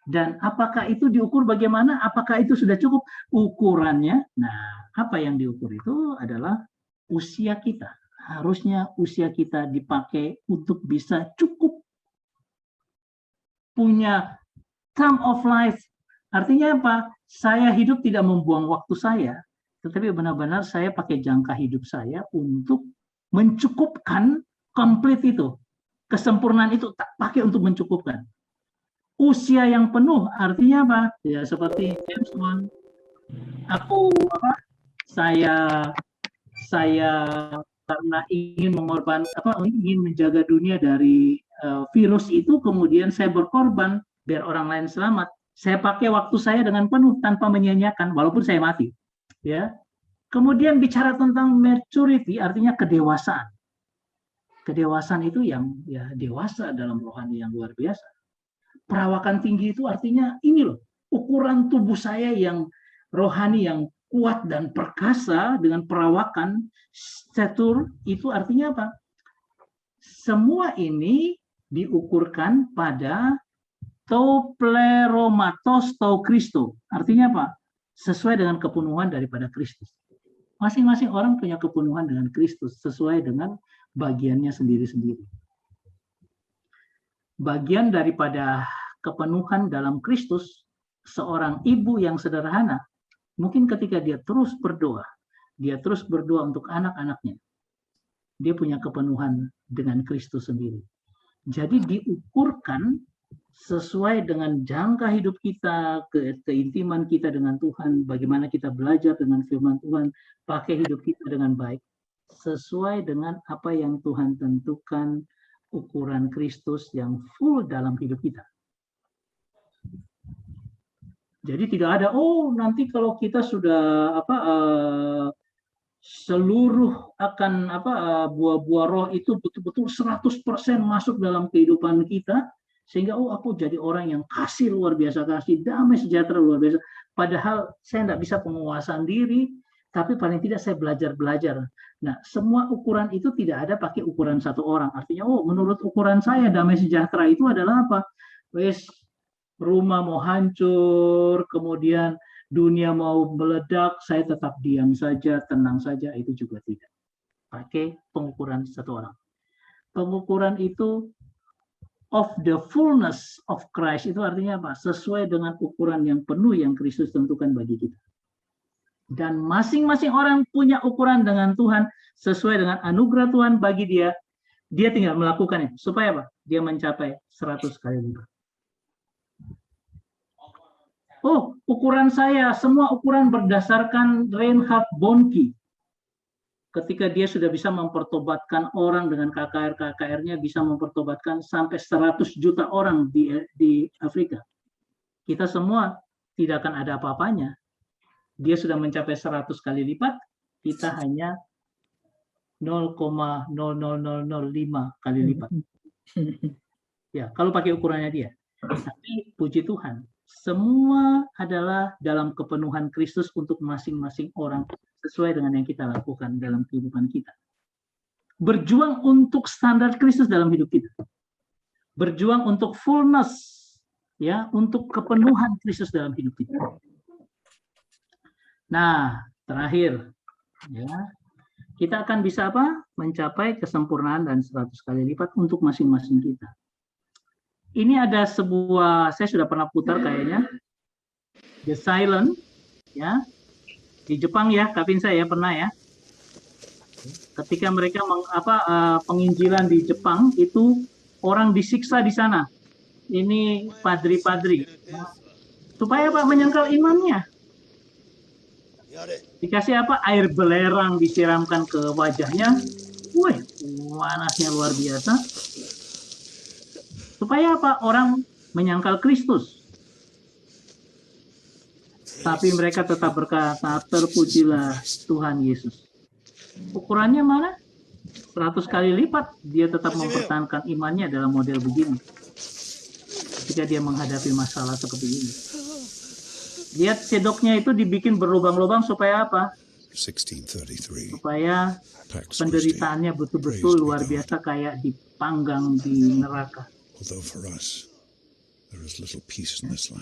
Dan apakah itu diukur bagaimana? Apakah itu sudah cukup ukurannya? Nah, apa yang diukur itu adalah usia kita. Harusnya usia kita dipakai untuk bisa cukup punya term of life, Artinya apa? Saya hidup tidak membuang waktu saya, tetapi benar-benar saya pakai jangka hidup saya untuk mencukupkan komplit itu. Kesempurnaan itu tak pakai untuk mencukupkan. Usia yang penuh artinya apa? Ya seperti James Bond. Aku saya karena ingin ingin menjaga dunia dari virus itu, kemudian saya berkorban biar orang lain selamat. Saya pakai waktu saya dengan penuh tanpa menyia-nyiakan walaupun saya mati. Ya. Kemudian bicara tentang maturity artinya kedewasaan. Kedewasaan itu yang ya dewasa dalam rohani yang luar biasa. Perawakan tinggi itu artinya ini loh, ukuran tubuh saya yang rohani yang kuat dan perkasa dengan perawakan statur itu artinya apa? Semua ini diukurkan pada to pleromatos to Kristo. Artinya apa? Sesuai dengan kepenuhan daripada Kristus. Masing-masing orang punya kepenuhan dengan Kristus sesuai dengan bagiannya sendiri-sendiri. Bagian daripada kepenuhan dalam Kristus, seorang ibu yang sederhana, mungkin ketika dia terus berdoa untuk anak-anaknya, dia punya kepenuhan dengan Kristus sendiri. Jadi diukurkan sesuai dengan jangka hidup kita, keintiman kita dengan Tuhan, bagaimana kita belajar dengan firman Tuhan, pakai hidup kita dengan baik, sesuai dengan apa yang Tuhan tentukan, ukuran Kristus yang full dalam hidup kita. Jadi tidak ada, nanti kalau kita sudah seluruh akan buah-buah roh itu betul-betul 100% masuk dalam kehidupan kita, sehingga aku jadi orang yang kasih luar biasa, kasih damai sejahtera luar biasa. Padahal saya tidak bisa penguasaan diri, tapi paling tidak saya belajar. Nah, semua ukuran itu tidak ada pakai ukuran satu orang. Artinya, menurut ukuran saya damai sejahtera itu adalah apa? Wes rumah mau hancur, kemudian dunia mau meledak, saya tetap diam saja, tenang saja, itu juga tidak. Pakai pengukuran satu orang. Pengukuran itu of the fullness of Christ itu artinya apa? Sesuai dengan ukuran yang penuh yang Kristus tentukan bagi kita. Dan masing-masing orang punya ukuran dengan Tuhan sesuai dengan anugerah Tuhan bagi dia. Dia tinggal melakukannya. Supaya apa? Dia mencapai 100 kali lipat. Ukuran saya, semua ukuran berdasarkan Reinhard Bonnke. Ketika dia sudah bisa mempertobatkan orang dengan KKR-KKR-nya, bisa mempertobatkan sampai 100 juta orang di Afrika. Kita semua tidak akan ada apa-apanya. Dia sudah mencapai 100 kali lipat, kita hanya 0,00005 kali lipat. Ya, kalau pakai ukurannya dia. Tapi puji Tuhan, semua adalah dalam kepenuhan Kristus untuk masing-masing orang sesuai dengan yang kita lakukan dalam kehidupan kita. Berjuang untuk standar Kristus dalam hidup kita. Berjuang untuk fullness, ya, untuk kepenuhan Kristus dalam hidup kita. Nah, terakhir, ya, kita akan bisa mencapai kesempurnaan dan 100 kali lipat untuk masing-masing kita. Ini ada sebuah, saya sudah pernah putar kayaknya, The Silent, ya, di Jepang ya, Kapin saya pernah ya. Ketika mereka penginjilan di Jepang itu orang disiksa di sana. Ini padri-padri, ya. Supaya menyangkal imannya. Dikasih air belerang disiramkan ke wajahnya, panasnya luar biasa. Supaya orang menyangkal Kristus. Tapi mereka tetap berkata, terpujilah Tuhan Yesus. Ukurannya mana? 100 kali lipat dia tetap mempertahankan imannya dalam model begini. Ketika dia menghadapi masalah seperti ini. Lihat cedoknya itu dibikin berlubang-lubang supaya apa? 1633. Supaya penderitaannya betul-betul luar biasa kayak dipanggang di neraka.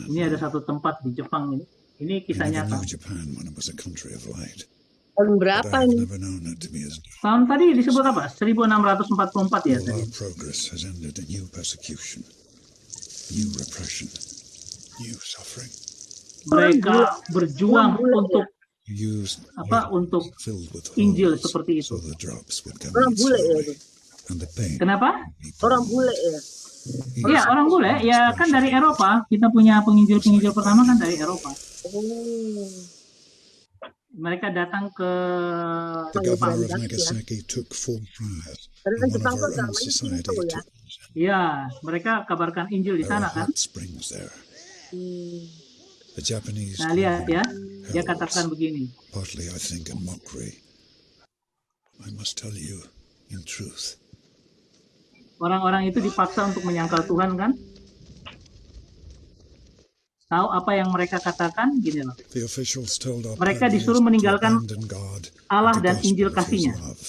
Ini ada satu tempat di Jepang ini. Ini kisah nyata. Tahun berapa ini? Tahun tadi disebut apa? 1644 ya tadi. Progress has ended a new persecution, new repression, new suffering. mereka berjuang untuk Used untuk filled with Injil holes, seperti itu. so the drops would come Orang out bule ya slowly, itu. and the pain Kenapa? would be Orang prolonged. bule ya. Iya, orang bule ya kan dari Eropa. Kita punya penginjil-penginjil pertama kan dari Eropa. Oh. Mereka datang ke The Jepang ya, governor of berarti ya. Nagasaki took 4 friars, Karena and one Jepang of tuh our own agamanya society Shinto ya. took Ya, mereka kabarkan Injil di There sana are kan. hot springs there. The Japanese Nah, lihat ya. Dia heralds, katakan begini. partly I think in mockery. I must tell you in truth. Orang-orang itu dipaksa untuk menyangkal Tuhan kan. Tahu apa yang mereka katakan? Gini loh. The officials told our Mereka pioneers disuruh to meninggalkan abandon God Allah and the dan gospel Injil of His kasih-Nya. love.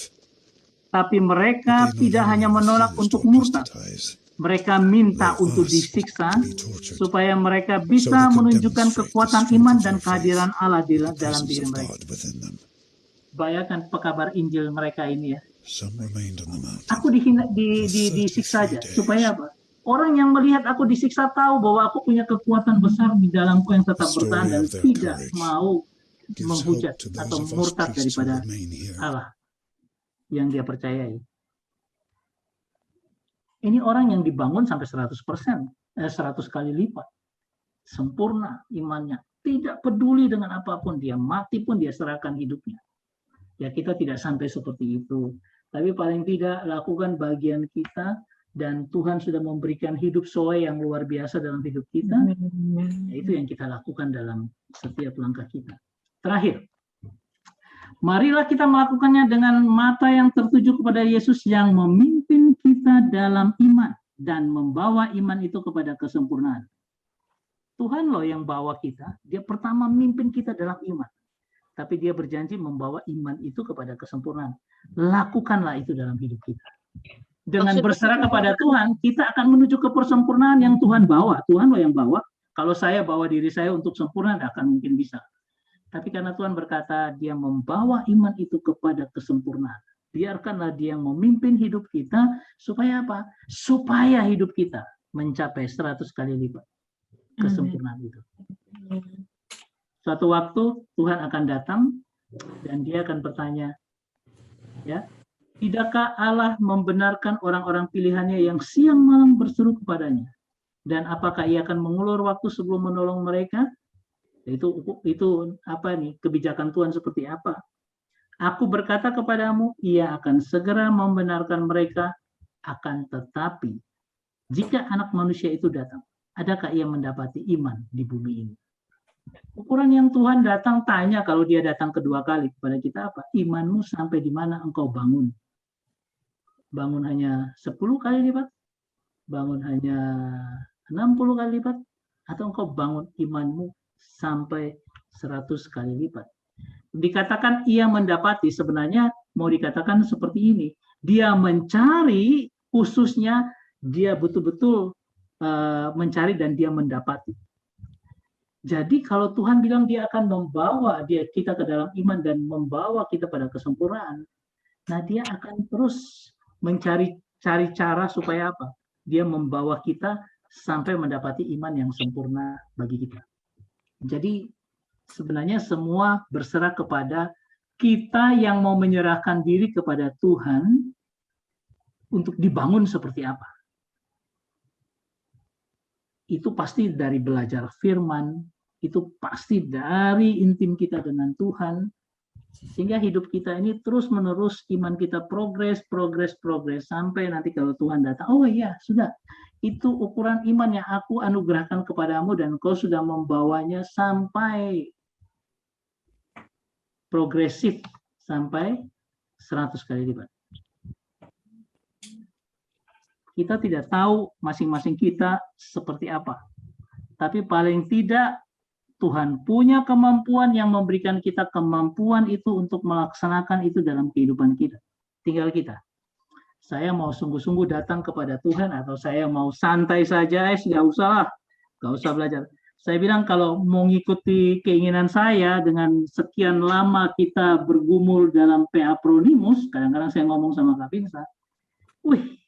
Tapi mereka But they not tidak hanya only menolak refused untuk to murtad. apostatize, Mereka minta they untuk asked disiksa to be tortured, supaya mereka so bisa they could menunjukkan demonstrate kekuatan the strength iman of dan their kehadiran faith Allah with the dalam presence diri of mereka. God within them. Bayangkan pekabar Injil mereka ini ya. Some remained on the mountain Aku disiksa aja. Supaya apa? Orang yang melihat aku disiksa tahu bahwa aku punya kekuatan besar di dalamku yang tetap The bertahan story dan of their tidak courage mau gives menghujat hope to atau those of us murtad priests who daripada remain here. Allah yang dia percayai. Ini orang yang dibangun sampai 100%, 100 kali lipat. Sempurna imannya. Tidak peduli dengan apapun. Dia mati pun dia serahkan hidupnya. Ya kita tidak sampai seperti itu. Tapi paling tidak lakukan bagian kita dan Tuhan sudah memberikan hidup Zoe yang luar biasa dalam hidup kita. Itu yang kita lakukan dalam setiap langkah kita. Terakhir, marilah kita melakukannya dengan mata yang tertuju kepada Yesus yang memimpin kita dalam iman dan membawa iman itu kepada kesempurnaan. Tuhan loh yang bawa kita, dia pertama memimpin kita dalam iman. Tapi dia berjanji membawa iman itu kepada kesempurnaan. Lakukanlah itu dalam hidup kita. Dengan berserah kepada Tuhan, kita akan menuju ke persempurnaan yang Tuhan bawa. Tuhan loh yang bawa. Kalau saya bawa diri saya untuk sempurna, tidak akan mungkin bisa. Tapi karena Tuhan berkata, dia membawa iman itu kepada kesempurnaan. Biarkanlah dia yang memimpin hidup kita, supaya apa? Supaya hidup kita mencapai 100 kali lipat kesempurnaan itu. Suatu waktu Tuhan akan datang, dan dia akan bertanya, ya, tidakkah Allah membenarkan orang-orang pilihannya yang siang malam berseru kepadanya? Dan apakah ia akan mengulur waktu sebelum menolong mereka? Itu apa nih? Kebijakan Tuhan seperti apa? Aku berkata kepadamu, ia akan segera membenarkan mereka. Akan tetapi, jika anak manusia itu datang, adakah ia mendapati iman di bumi ini? Ukuran yang Tuhan datang tanya kalau dia datang kedua kali kepada kita apa? Imanmu sampai di mana engkau bangun? Bangun hanya 10 kali lipat? Bangun hanya 60 kali lipat? Atau engkau bangun imanmu sampai 100 kali lipat? Dikatakan ia mendapati, sebenarnya mau dikatakan seperti ini. Dia mencari, khususnya dia betul-betul mencari dan dia mendapati. Jadi kalau Tuhan bilang dia akan membawa kita ke dalam iman dan membawa kita pada kesempurnaan, nah dia akan terus cari cara supaya apa? Dia membawa kita sampai mendapati iman yang sempurna bagi kita. Jadi sebenarnya semua berserah kepada kita yang mau menyerahkan diri kepada Tuhan untuk dibangun seperti apa. Itu pasti dari belajar firman, itu pasti dari intim kita dengan Tuhan, sehingga hidup kita ini terus-menerus iman kita progres, sampai nanti kalau Tuhan datang, oh iya, sudah, itu ukuran iman yang aku anugerahkan kepadamu dan kau sudah membawanya sampai progresif, sampai 100 kali lipat. Kita tidak tahu masing-masing kita seperti apa. Tapi paling tidak Tuhan punya kemampuan yang memberikan kita kemampuan itu untuk melaksanakan itu dalam kehidupan kita. Tinggal kita. Saya mau sungguh-sungguh datang kepada Tuhan atau saya mau santai saja, nggak usah lah. Nggak usah belajar. Saya bilang kalau mau ngikuti keinginan saya dengan sekian lama kita bergumul dalam PA Pronimus, kadang-kadang saya ngomong sama Kak Pinsa, wih,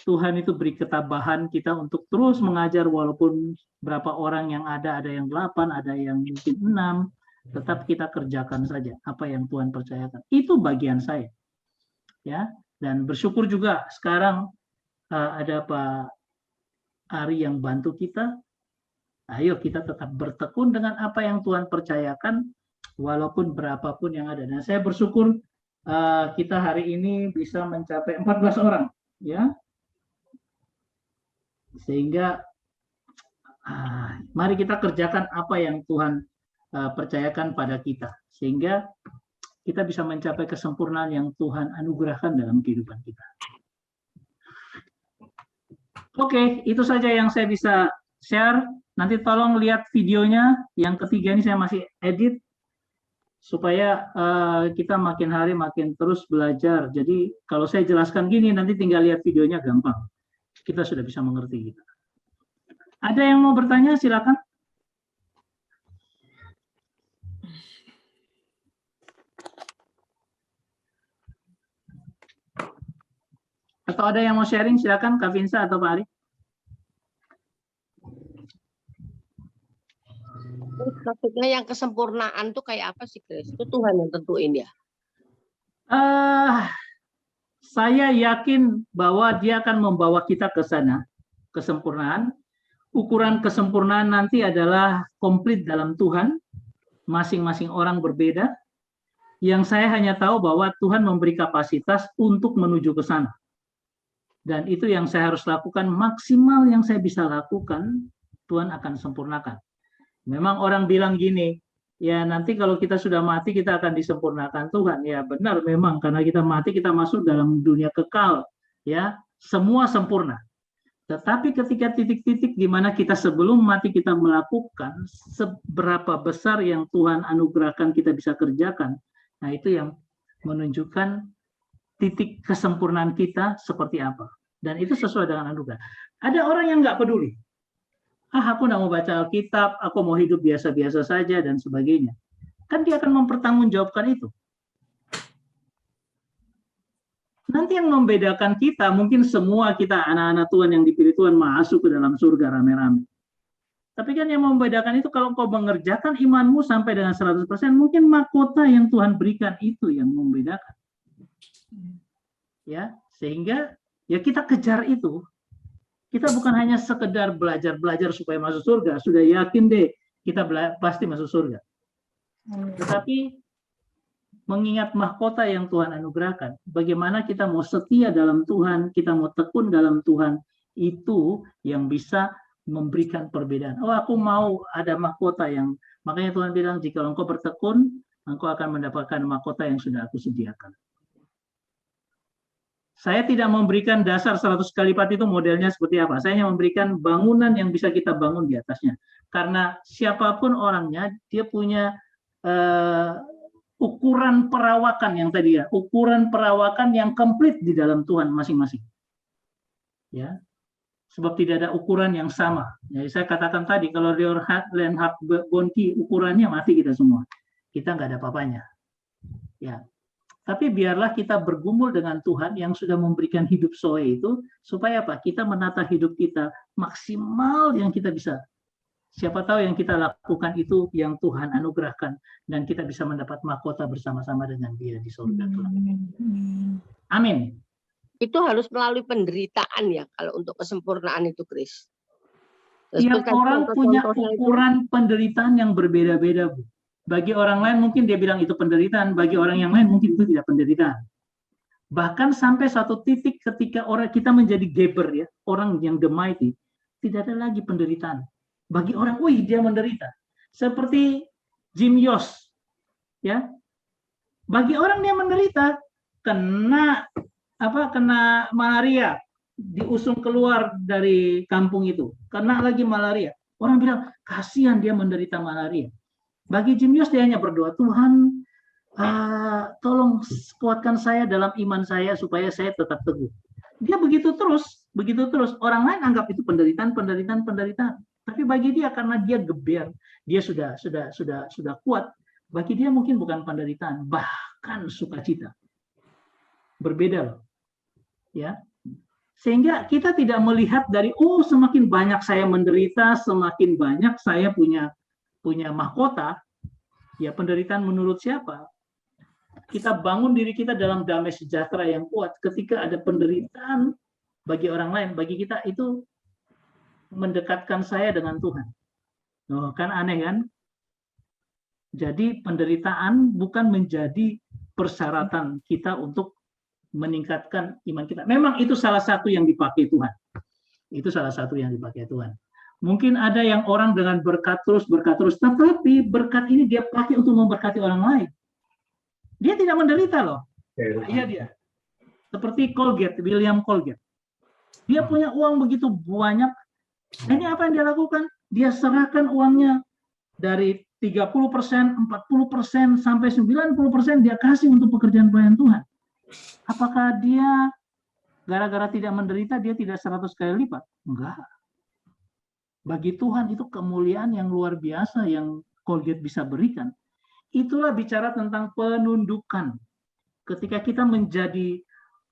Tuhan itu beri ketabahan kita untuk terus mengajar walaupun berapa orang yang ada yang 8, ada yang mungkin 6, tetap kita kerjakan saja apa yang Tuhan percayakan. Itu bagian saya. Ya, dan bersyukur juga sekarang ada Pak Ari yang bantu kita. Ayo kita tetap bertekun dengan apa yang Tuhan percayakan walaupun berapapun yang ada. Dan saya bersyukur kita hari ini bisa mencapai 14 orang, ya. Sehingga mari kita kerjakan apa yang Tuhan percayakan pada kita, sehingga kita bisa mencapai kesempurnaan yang Tuhan anugerahkan dalam kehidupan kita. Oke, itu saja yang saya bisa share. Nanti tolong lihat videonya. Yang ketiga ini saya masih edit supaya kita makin hari makin terus belajar. Jadi kalau saya jelaskan gini, nanti tinggal lihat videonya gampang. Kita sudah bisa mengerti kita. Ada yang mau bertanya? Silakan. Atau ada yang mau sharing? Silakan, Kak Vinsa atau Pak Ari. Maksudnya yang kesempurnaan tuh kayak apa sih, Chris? Itu Tuhan yang tentuin ya? Saya yakin bahwa Dia akan membawa kita ke sana, kesempurnaan. Ukuran kesempurnaan nanti adalah komplit dalam Tuhan. Masing-masing orang berbeda. Yang saya hanya tahu bahwa Tuhan memberi kapasitas untuk menuju ke sana. Dan itu yang saya harus lakukan, maksimal yang saya bisa lakukan, Tuhan akan sempurnakan. Memang orang bilang gini, ya nanti kalau kita sudah mati kita akan disempurnakan Tuhan. Ya benar memang, karena kita mati kita masuk dalam dunia kekal, ya semua sempurna. Tetapi ketika titik-titik di mana kita sebelum mati kita melakukan, seberapa besar yang Tuhan anugerahkan kita bisa kerjakan, nah itu yang menunjukkan titik kesempurnaan kita seperti apa. Dan itu sesuai dengan anugerah. Ada orang yang nggak peduli. Aku nggak mau baca Alkitab, aku mau hidup biasa-biasa saja, dan sebagainya. Kan dia akan mempertanggungjawabkan itu. Nanti yang membedakan kita, mungkin semua kita anak-anak Tuhan yang dipilih Tuhan masuk ke dalam surga rame-rame. Tapi kan yang membedakan itu kalau kau mengerjakan imanmu sampai dengan 100%, mungkin mahkota yang Tuhan berikan itu yang membedakan. Ya, sehingga ya kita kejar itu. Kita bukan hanya sekedar belajar supaya masuk surga, sudah yakin deh kita pasti masuk surga. Tetapi mengingat mahkota yang Tuhan anugerahkan, bagaimana kita mau setia dalam Tuhan, kita mau tekun dalam Tuhan, itu yang bisa memberikan perbedaan. Oh, aku mau ada mahkota yang, makanya Tuhan bilang, jika engkau bertekun, engkau akan mendapatkan mahkota yang sudah aku sediakan. Saya tidak memberikan dasar 100 kali lipat itu modelnya seperti apa. Saya hanya memberikan bangunan yang bisa kita bangun di atasnya. Karena siapapun orangnya, dia punya ukuran perawakan yang tadi ya, ukuran perawakan yang komplit di dalam Tuhan masing-masing. Ya, sebab tidak ada ukuran yang sama. Jadi saya katakan tadi, kalau Reinhard Bonnke ukurannya mati kita semua. Kita nggak ada apa-apanya. Ya. Tapi biarlah kita bergumul dengan Tuhan yang sudah memberikan hidup Zoe itu, supaya apa? Kita menata hidup kita maksimal yang kita bisa. Siapa tahu yang kita lakukan itu yang Tuhan anugerahkan, dan kita bisa mendapat mahkota bersama-sama dengan Dia di surga Tuhan. Amin. Itu harus melalui penderitaan ya, kalau untuk kesempurnaan itu, Chris. Tiap orang punya ukuran penderitaan yang berbeda-beda, Bu. Bagi orang lain mungkin dia bilang itu penderitaan, bagi orang yang lain mungkin itu tidak penderitaan. Bahkan sampai satu titik ketika orang kita menjadi Geber ya, orang yang the mighty, tidak ada lagi penderitaan. Bagi orang, wih dia menderita. Seperti Jim Yost, ya. Bagi orang dia menderita, kena malaria, diusung keluar dari kampung itu, kena lagi malaria. Orang bilang kasihan dia menderita malaria. Bagi Jim Yost dia hanya berdoa, Tuhan tolong kuatkan saya dalam iman saya supaya saya tetap teguh. Dia begitu terus. Orang lain anggap itu penderitaan. Tapi bagi dia karena dia geber, dia sudah kuat. Bagi dia mungkin bukan penderitaan, bahkan sukacita. Berbeda loh. Ya. Sehingga kita tidak melihat dari, oh semakin banyak saya menderita, semakin banyak saya punya mahkota. Ya penderitaan menurut siapa? Kita bangun diri kita dalam damai sejahtera yang kuat. Ketika ada penderitaan bagi orang lain, bagi kita itu mendekatkan saya dengan Tuhan. Oh, kan aneh kan? Jadi penderitaan bukan menjadi persyaratan kita untuk meningkatkan iman kita. Memang itu salah satu yang dipakai Tuhan. Itu salah satu yang dipakai Tuhan. Mungkin ada yang orang dengan berkat terus, tetapi berkat ini dia pakai untuk memberkati orang lain. Dia tidak menderita loh. Iya dia. Seperti Colgate, William Colgate. Dia punya uang begitu banyak. Ini apa yang dia lakukan? Dia serahkan uangnya dari 30%, 40%, sampai 90% dia kasih untuk pekerjaan pelayanan Tuhan. Apakah dia gara-gara tidak menderita dia tidak 100 kali lipat? Enggak. Bagi Tuhan itu kemuliaan yang luar biasa yang Colgate bisa berikan. Itulah bicara tentang penundukan. Ketika kita menjadi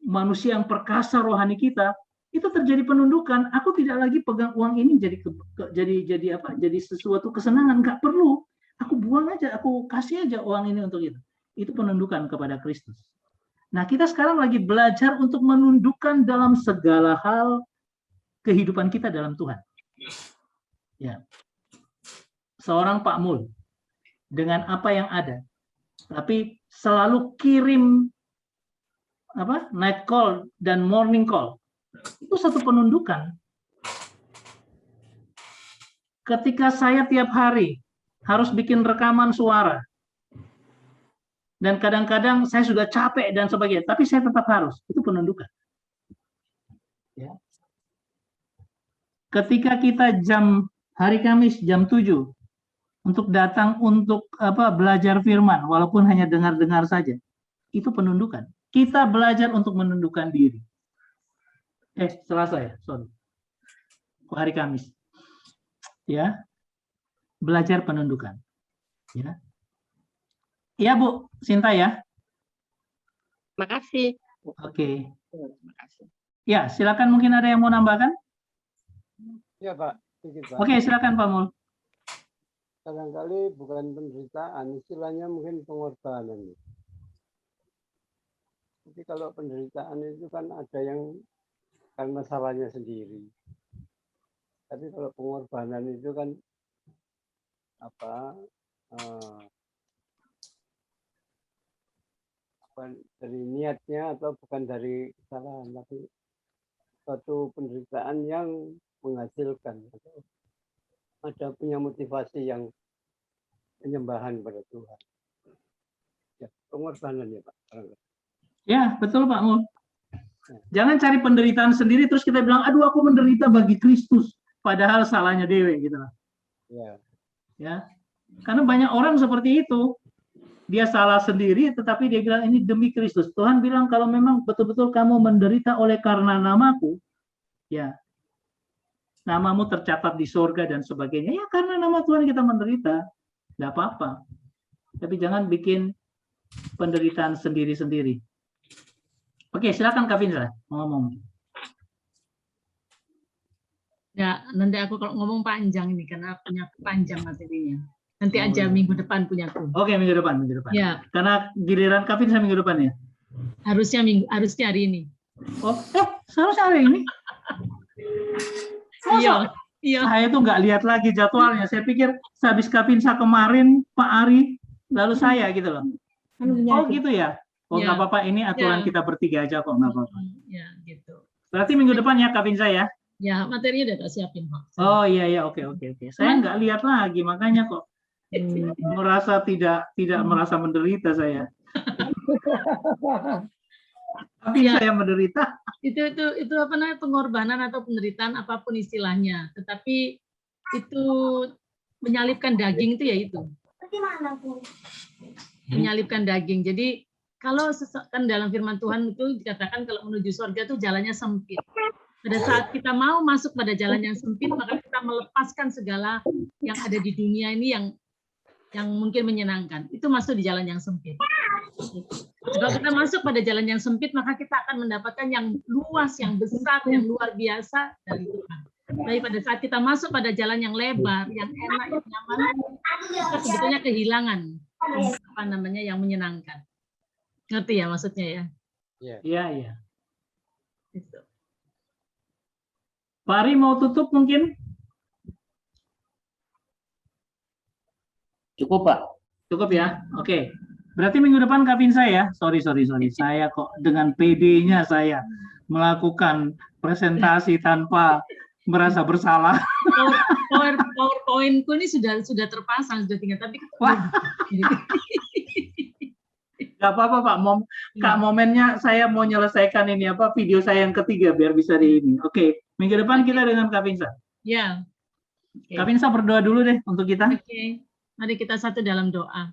manusia yang perkasa rohani kita, itu terjadi penundukan. Aku tidak lagi pegang uang ini jadi sesuatu kesenangan, nggak perlu. Aku buang aja, aku kasih aja uang ini untuk itu. Itu penundukan kepada Kristus. Nah, kita sekarang lagi belajar untuk menundukkan dalam segala hal kehidupan kita dalam Tuhan. Ya. Seorang Pak Mul dengan apa yang ada, tapi selalu kirim night call dan morning call. Itu satu penundukan. Ketika saya tiap hari harus bikin rekaman suara, dan kadang-kadang saya sudah capek dan sebagainya, tapi saya tetap harus. Itu penundukan. Ya. Ketika kita hari Kamis jam 7 untuk datang untuk belajar firman, walaupun hanya dengar-dengar saja, itu penundukan. Kita belajar untuk menundukkan diri. Selasa ya, sorry. Hari Kamis. Ya. Belajar penundukan. Ya. Iya Bu, Sinta ya. Makasih. Oke. Makasih. Ya, silakan, mungkin ada yang mau nambahkan? Ya Pak, sedikit Pak. Oke, silakan Pak Mul. Kadang-kali bukan penderitaan, istilahnya mungkin pengorbanan. Jadi kalau penderitaan itu kan ada yang karena salahnya sendiri. Tapi kalau pengorbanan itu kan bukan dari niatnya atau bukan dari kesalahan, tapi suatu penderitaan yang menghasilkan atau ada punya motivasi yang penyembahan pada Tuhan. Ya, pengorbanan ya Pak. Ya, betul Pak Mul. Jangan cari penderitaan sendiri terus kita bilang, aduh aku menderita bagi Kristus, padahal salahnya dewe gitu. Ya. Ya, karena banyak orang seperti itu. Dia salah sendiri, tetapi dia bilang ini demi Kristus. Tuhan bilang kalau memang betul-betul kamu menderita oleh karena namaku, ya, namamu tercatat di surga dan sebagainya. Ya karena nama Tuhan kita menderita, tidak apa-apa. Tapi jangan bikin penderitaan sendiri-sendiri. Oke, silakan Kak Vinsra ngomong. Ya, nanti aku kalau ngomong panjang ini karena punya panjang materinya. Nanti aja minggu depan punyaku. Oke, minggu depan. Ya. Karena giliran Kak Vinsra minggu depan ya. Harusnya hari ini. Oh, seharusnya hari ini. Iya. Saya tuh nggak lihat lagi jadwalnya. Saya pikir sehabis Kak Vinsra kemarin, Pak Ari, lalu saya gitu loh. Oh gitu ya. Oh nggak apa-apa, ini aturan kita bertiga aja kok, nggak apa-apa. Ya gitu. Berarti minggu depan ya Kak Vinsra ya. Ya, materinya udah tak siapin Pak. Oh iya, oke. Saya nggak lihat lagi, makanya kok merasa tidak merasa menderita saya. Tapi ya, saya menderita. Itu apa namanya, pengorbanan atau penderitaan apapun istilahnya. Tetapi itu menyalipkan daging itu ya itu. Menyalipkan daging. Jadi kalau kan dalam firman Tuhan itu dikatakan kalau menuju surga itu jalannya sempit. Pada saat kita mau masuk pada jalan yang sempit, maka kita melepaskan segala yang ada di dunia ini yang mungkin menyenangkan. Itu masuk di jalan yang sempit. Kalau kita masuk pada jalan yang sempit, maka kita akan mendapatkan yang luas, yang besar, yang luar biasa dari Tuhan. Tapi pada saat kita masuk pada jalan yang lebar, yang enak, yang nyaman, kita sebetulnya kehilangan apa namanya yang menyenangkan. Ngerti ya maksudnya ya? Iya, iya. Gitu. Pak Ari mau tutup mungkin? Cukup, Pak. Cukup ya? Oke. Berarti minggu depan Kak Pinsa ya? Sorry. Saya kok dengan PD-nya saya melakukan presentasi tanpa merasa bersalah. PowerPoint-ku ini sudah terpasang, sudah tinggal. Tapi Gak apa-apa Pak, Kak, momennya saya mau menyelesaikan ini video saya yang ketiga biar bisa di ini. Oke, minggu depan kita dengan Kak Pinsa. Ya. Kak Pinsa berdoa dulu deh untuk kita. Oke. Mari kita satu dalam doa.